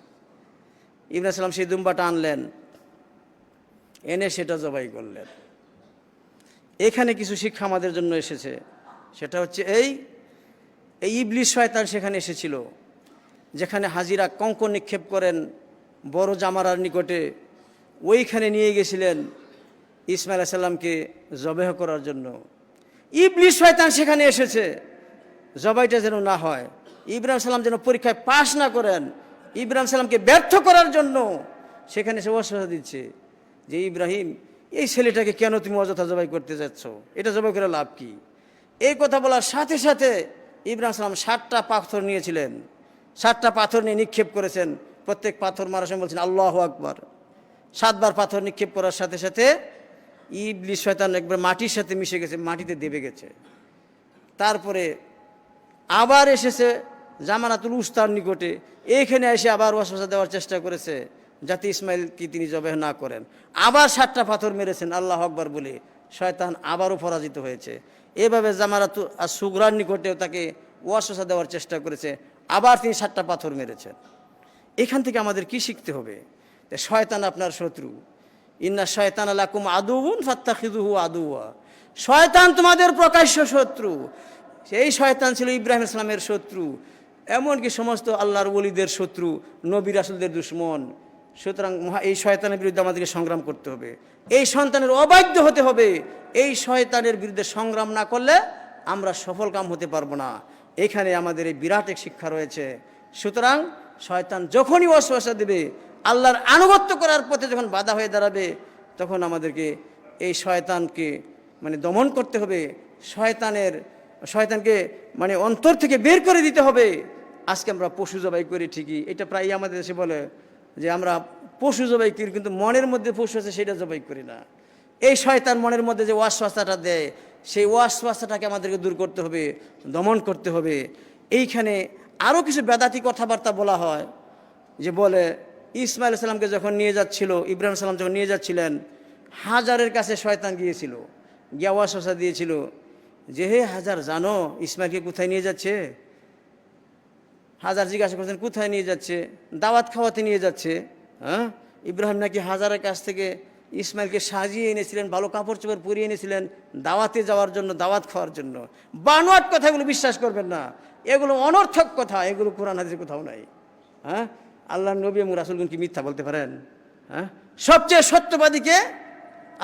ইব্রাহিম সালাম সেই দুম্বাটা আনলেন, এনে সেটা জবাই করলেন। এখানে কিছু শিক্ষা আমাদের জন্য এসেছে, সেটা হচ্ছে এই ইবলিস শয়তান সেখানে এসেছিল, যেখানে হাজিরা কঙ্কর নিক্ষেপ করেন বড় জামারার নিকটে, ওইখানে নিয়ে গেছিলেন ইসমাইল আলাইহিস সালামকে জবেহ করার জন্য। ইবলিস শয়তান সেখানে এসেছে জবাইটা যেন না হয়, ইব্রাহিম সালাম যেন পরীক্ষায় পাশ না করেন, ইব্রাহিম সালামকে ব্যর্থ করার জন্য সেখানে সে ওয়াসওয়াসা দিচ্ছে যে ইব্রাহিম এই ছেলেটাকে কেন তুমি অযথা জবাই করতে যাচ্ছ, এটা জবাই করে লাভ কি? এই কথা বলার সাথে সাথে ইব্রাহিম সালাম 7টা পাথর নিয়েছিলেন, 7টা পাথর নিয়ে নিক্ষেপ করেছেন। প্রত্যেক পাথর মারার সময় বলছেন আল্লাহু আকবার। 7বার পাথর নিক্ষেপ করার সাথে সাথে ইবলিস শয়তান একবার মাটির সাথে মিশে গেছে, মাটিতে দেবে গেছে। তারপরে আবার এসেছে জামারাতুল উস্তার নিকটে, এইখানে এসে আবার ওয়াসওয়াসা দেওয়ার চেষ্টা করেছে যাতে ইসমাইলকে তিনি জবাই না করেন। আবার 7টা পাথর মেরেছেন আল্লাহু আকবার বলে, শয়তান আবারও পরাজিত হয়েছে। এভাবে জামারাতু আর সুগরার নিকটেও তাকে ওয়াসওয়াসা দেওয়ার চেষ্টা করেছে, আবার তিনি 7টা পাথর মেরেছেন। এখান থেকে আমাদের কি শিখতে হবে? শয়তান আপনার শত্রু। ইন্না শয়তান লাকুম আদুউন ফাত্তাখিযুহু আদুওয়া। শয়তান তোমাদের প্রকাশ্য শত্রু। সেই শয়তান ছিল ইব্রাহিম ইসলামের শত্রু, এমনকি সমস্ত আল্লাহর ওলিদের শত্রু, নবী রাসূলদের দুশমন। সুতরাং এই শয়তানের বিরুদ্ধে আমাদেরকে সংগ্রাম করতে হবে, এই সন্তানের অবাধ্য হতে হবে। এই শয়তানের বিরুদ্ধে সংগ্রাম না করলে আমরা সফল কাম হতে পারবো না। এখানে আমাদের এই বিরাট এক শিক্ষা রয়েছে। সুতরাং শয়তান যখনই ওয়াসওয়াসা দেবে, আল্লাহর আনুগত্য করার পথে যখন বাধা হয়ে দাঁড়াবে, তখন আমাদেরকে এই শয়তানকে দমন করতে হবে। শয়তানকে অন্তর থেকে বের করে দিতে হবে। আজকে আমরা পশু জবাই করি ঠিকই, এটা প্রায় আমাদের দেশে বলে যে আমরা পশু জবাই করি, কিন্তু মনের মধ্যে পশু আছে সেটা জবাই করি না। এই শয়তান মনের মধ্যে যে ওয়াসওয়াসাটা দেয়, সেই ওয়াসওয়াসাটাকে আমাদেরকে দূর করতে হবে, দমন করতে হবে। এইখানে আরও কিছু বেদাতি কথাবার্তা বলা হয়, যে বলে ইসমাইল সালামকে যখন নিয়ে যাচ্ছিল, ইব্রাহিম সালাম যখন নিয়ে যাচ্ছিলেন, হাজারের কাছে শয়তান গিয়েছিল, গিয়া ওয়াসওয়াসা দিয়েছিল যে হে হাজার, জানো ইসমাইলকে কোথায় নিয়ে যাচ্ছে? হাজার জিজ্ঞাসা করছেন কোথায় নিয়ে যাচ্ছে? দাওয়াত খাওয়াতে নিয়ে যাচ্ছে। হ্যাঁ, ইব্রাহিম নাকি হাজারের কাছ থেকে ইসমাইলকে সাজিয়ে এনেছিলেন, ভালো কাপড় চোপড় পরিয়ে এনেছিলেন দাওয়াতে যাওয়ার জন্য, দাওয়াত খাওয়ার জন্য। বানোয়াট কথাগুলো বিশ্বাস করবেন না, এগুলো অনর্থক কথা, এগুলো কোরআন হাদিসে কোথাও নাই। হ্যাঁ, আল্লাহর নবী এবং রাসূলগণ কি মিথ্যা বলতে পারেন? হ্যাঁ, সবচেয়ে সত্যবাদীকে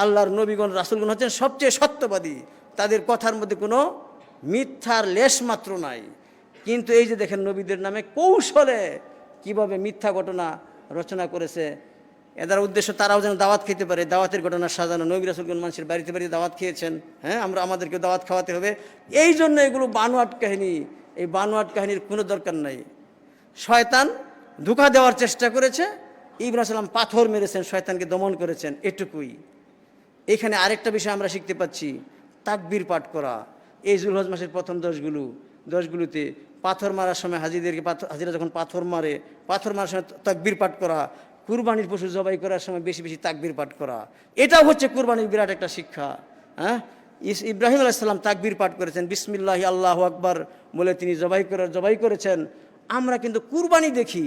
আল্লাহর নবীগণ রাসূলগণ হচ্ছেন সবচেয়ে সত্যবাদী, তাদের কথার মধ্যে কোনো মিথ্যার লেশ মাত্র নাই। কিন্তু এই যে দেখেন নবীদের নামে কৌশলে কিভাবে মিথ্যা ঘটনা রচনা করেছে, এদের উদ্দেশ্য তারাও যেন দাওয়াত খেতে পারে, দাওয়াতের ঘটনা সাজানো। নবী রাসূলগণ মানুষের বাড়িতে বাড়িতে দাওয়াত খেয়েছেন, হ্যাঁ, আমাদেরকে দাওয়াত খাওয়াতে হবে। এই জন্য এগুলো বানোয়াট কাহিনী। এই বানোয়াট কাহিনীর কোনো দরকার নাই। শয়তান ধোঁকা দেওয়ার চেষ্টা করেছে, ইব্রাহিম সালাম পাথর মেরেছেন, শয়তানকে দমন করেছেন, এটুকুই। এখানে আরেকটা বিষয় আমরা শিখতে পাচ্ছি, তাকবীর পাঠ করা। এই জুলহজ মাসের প্রথম দশগুলোতে পাথর মারার সময় হাজিরা যখন পাথর মারার সময় তাকবীর পাঠ করা, কুরবানির পশু জবাই করার সময় বেশি বেশি তাকবীর পাঠ করা, এটাও হচ্ছে কুরবানির বিরাট একটা শিক্ষা। হ্যাঁ, ইব্রাহিম আলাইহিস সালাম তাকবীর পাঠ করেছেন, বিসমিল্লাহি আল্লাহু আকবার বলে তিনি জবাই করেছেন। আমরা কিন্তু কুরবানি দেখি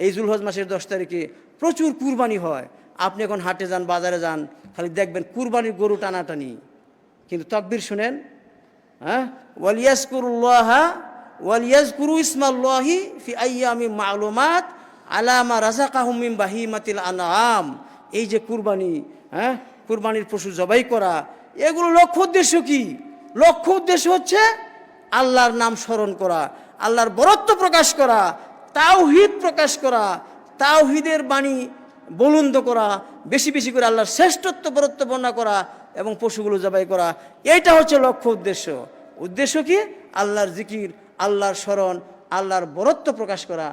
এই জুলহজ মাসের 10 তারিখে প্রচুর কুরবানি হয়। আপনি এখন হাটে যান, বাজারে যান, খালি দেখবেন কুরবানির গরু টানাটানি, কিন্তু তাকবীর শুনেন, হ্যাঁ, ওয়ালিয়াজকুরু ইসমাল্লাহি ফি আইয়ামিন মা'লুমাত আলা মা রাযাকাহুম মিন বাহিমাতিল আনআম। এই যে কুরবানি, হ্যাঁ, কুরবানির পশু জবাই করা, এগুলো লক্ষ্য উদ্দেশ্য কি? লক্ষ্য উদ্দেশ্য হচ্ছে আল্লাহর নাম স্মরণ করা, আল্লাহর বরত্ব প্রকাশ করা, তাওহীদ প্রকাশ করা, তাওহীদের বাণী বুলন্দ করা, বেশি বেশি করে আল্লাহর শ্রেষ্ঠত্ব বরত্ব বর্ণনা করা এবং পশুগুলো জবাই করা। এইটা হচ্ছে লক্ষ্য উদ্দেশ্য। উদ্দেশ্য কি? আল্লাহর জিকির, আল্লাহর স্মরণ, আল্লাহর বরত্ব প্রকাশ করা।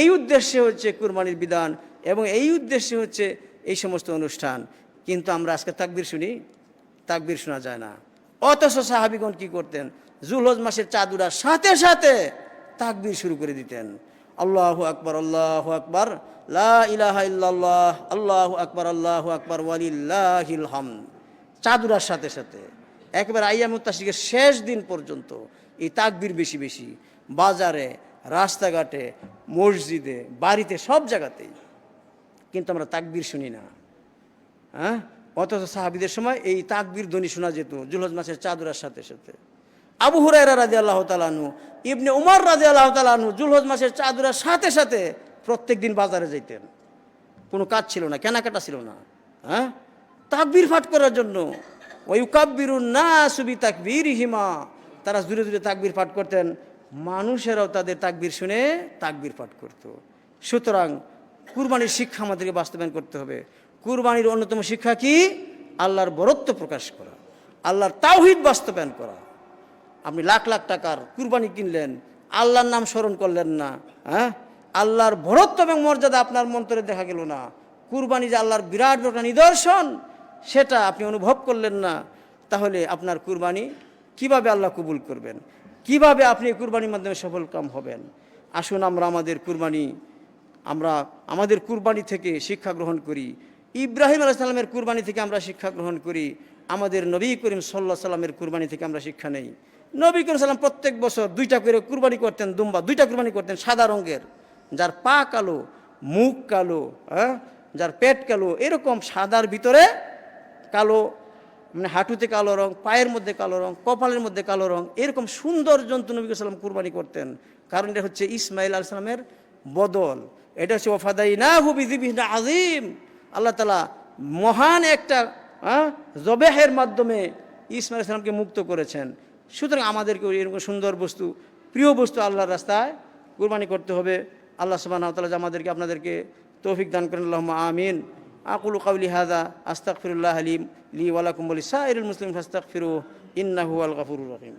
এই উদ্দেশ্যে হচ্ছে কুরবানির বিধান এবং এই উদ্দেশ্যে হচ্ছে এই সমস্ত অনুষ্ঠান। কিন্তু আমরা আজকে তাকবীর শুনি, তাকবীর শোনা যায় না। অথচ সাহাবীগণ কি করতেন? জুলহজ মাসের চাঁদ ওঠার সাথে সাথে তাকবীর শুরু করে দিতেন, আল্লাহু আকবার, আল্লাহু আকবার, লা ইলাহা ইল্লাল্লাহ, আল্লাহু আকবার, আল্লাহু আকবার, ওয়ালিল্লাহিল হামদ। চাঁদ ওঠার সাথে সাথে একেবারে আইয়ামুত তাশরিকের শেষ দিন পর্যন্ত এই তাকবীর বেশি বেশি, বাজারে, রাস্তাঘাটে, মসজিদে, বাড়িতে, সব জায়গাতেই। কিন্তু আমরা তাকবীর শুনি না। হ্যাঁ, অথচ সাহাবীদের সময় এই তাকবীর ধ্বনি শোনা যেত জুলহজ মাসের চাঁদ ওঠার সাথে সাথে। আবু হুরায়রা রাদিয়াল্লাহু তাআলা আনহু, ইবনে উমর রাদিয়াল্লাহু তাআলা আনহু জুলহজ মাসের চাঁদ ওঠার সাথে সাথে প্রত্যেক দিন বাজারে যেতেন। কোনো কাজ ছিল না, কেনাকাটা ছিল না, হ্যাঁ, তাকবীর পাঠ করার জন্য। ওয়ায়ুকাব্বিরুন নাসু বিতাকবীরিহিমা, তারা জোরে জোরে তাকবীর পাঠ করতেন, মানুষেরাও তাদের তাকবীর শুনে তাকবীর পাঠ করত। সুতরাং কুরবানির শিক্ষা আমাদেরকে বাস্তবায়ন করতে হবে। কুরবানির অন্যতম শিক্ষা কি? আল্লাহর বরত্ব প্রকাশ করা, আল্লাহর তাওহীদ বাস্তবায়ন করা। আপনি লাখ লাখ টাকার কুরবানি কিনলেন, আল্লাহর নাম স্মরণ করলেন না, হ্যাঁ, আল্লাহর বরত্ব এবং মর্যাদা আপনার মন্তরে দেখা গেল না, কুরবানি যে আল্লাহর বিরাট একটা নিদর্শন সেটা আপনি অনুভব করলেন না, তাহলে আপনার কুরবানি কিভাবে আল্লাহ কবুল করবেন? কিভাবে আপনি এই কুরবানির মাধ্যমে সফলকাম হবেন? আসুন আমরা আমাদের কুরবানি থেকে শিক্ষা গ্রহণ করি। ইব্রাহিম আলাইহিস সালামের কুরবানি থেকে আমরা শিক্ষা গ্রহণ করি। আমাদের নবী করিম সাল্লাল্লাহু আলাইহি সাল্লামের কুরবানি থেকে আমরা শিক্ষা নেই। নবী করিম সাল্লাম প্রত্যেক বছর 2টা করে কুরবানি করতেন, দুম্বা 2টা কুরবানি করতেন, সাদা রঙের, যার পা কালো, মুখ কালো, হ্যাঁ, যার পেট কালো, এরকম সাদার ভিতরে কালো, মানে হাঁটুতে কালো রং, পায়ের মধ্যে কালো রং, কপালের মধ্যে কালো রং, এরকম সুন্দর জন্তু নবী সাল্লাম কুরবানি করতেন। কারণ এটা হচ্ছে ইসমাইল আলাইহিস সালামের বদল, এটা হচ্ছে ওয়াফাদাইনাহু বিযিবহিন আযীম। আল্লাহ তাআলা মহান একটা জবেহের মাধ্যমে ইসমাইল আলাইহিস সালামকে মুক্ত করেছেন। সুতরাং আমাদেরকে এরকম সুন্দর বস্তু, প্রিয় বস্তু আল্লাহর রাস্তায় কুরবানি করতে হবে। আল্লাহ সুবহানাহু ওয়া তাআলা আমাদেরকে আপনাদেরকে তৌফিক দান করেন। আল্লাহুম্মা আমিন। আকুলু কাওলি হাযা আস্তাগফিরুল্লাহ লি ওয়া লাকুম ওয়া লিসাইরিল মুসলিমিন ফাস্তাগফিরুহু ইন্নাহু হুয়াল গফুরুর রহিম।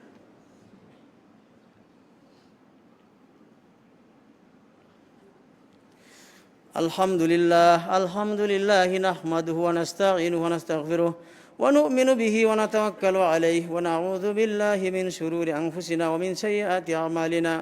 আলহামদুলিল্লাহ নাহমাদুহু ওয়া নাস্তাঈনুহু ওয়া নাস্তাগফিরুহু ওয়া নু'মিনু বিহি ওয়া নাতাওয়াক্কালু আলাইহি ওয়া নাউযু বিল্লাহি মিন শুরুরি আনফুসিনা ওয়া মিন সাইয়্যাতি আ'মালিনা।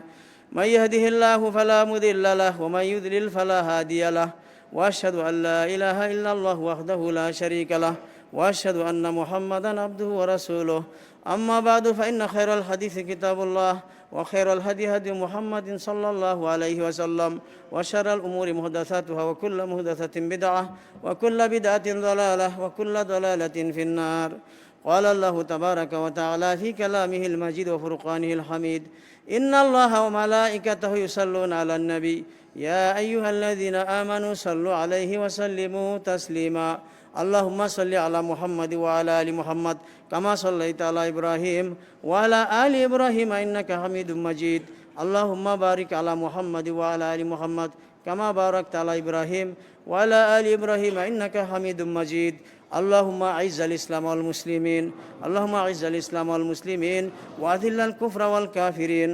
মান ইয়াহদিহিল্লাহু ফালা মুদিল্লা লাহু ওয়া মান ইউদ্লিল ফালা হাদিয়া লাহু ওয়া আশহাদু আল লা ইলাহা ইল্লাল্লাহু ওয়াহদাহু লা শারীকা লাহু ওয়া আশহাদু আন্না মুহাম্মাদান আবদুহু ওয়া রাসূলুহু। আম্মা বা'দু ফা ইন্না খায়রাল হাদিসি কিতাবুল্লাহ وخير الهدي هدي محمد صلى الله عليه وسلم وشر الأمور محدثاتها وكل محدثة بدعة وكل بدعة ضلالة وكل ضلالة في النار. قال الله تبارك وتعالى في كلامه المجيد وفرقانه الحميد: إن الله وملائكته يصلون على النبي يا أيها الذين آمنوا صلوا عليه وسلموا تسليما. اللهم صل على محمد وعلى آل محمد كما صليت على إبراهيم وعلى آل إبراهيم إنك حميد مجيد. اللهم بارك على محمد وعلى آل محمد كما باركت على إبراهيم وعلى آل إبراهيم إنك حميد مجيد. اللهم أعز الإسلام والمسلمين، اللهم أعز الإسلام والمسلمين وأذل الكفر والكافرين.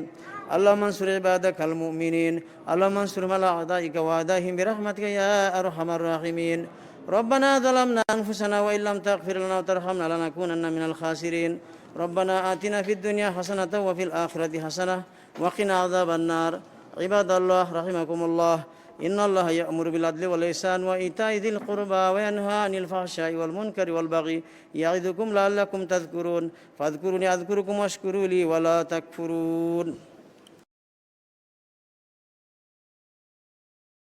اللهم انصر عبادك المؤمنين، اللهم انصرهم على أعدائك وأعدائهم برحمتك يا أرحم الراحمين. ربنا ظلمنا أنفسنا وإن لم تغفر لنا وترحمنا لنكونن من الخاسرين. ربنا آتنا في الدنيا حسنة وفي الآخرة حسنة وقنا عذاب النار. عباد الله رحمكم الله، إن الله يأمر بالعدل والإحسان وإيتاء ذي القربى وينهى عن الفحشاء والمنكر والبغي يعظكم لعلكم تذكرون. فاذكروني أذكركم واشكروا لي ولا تكفرون.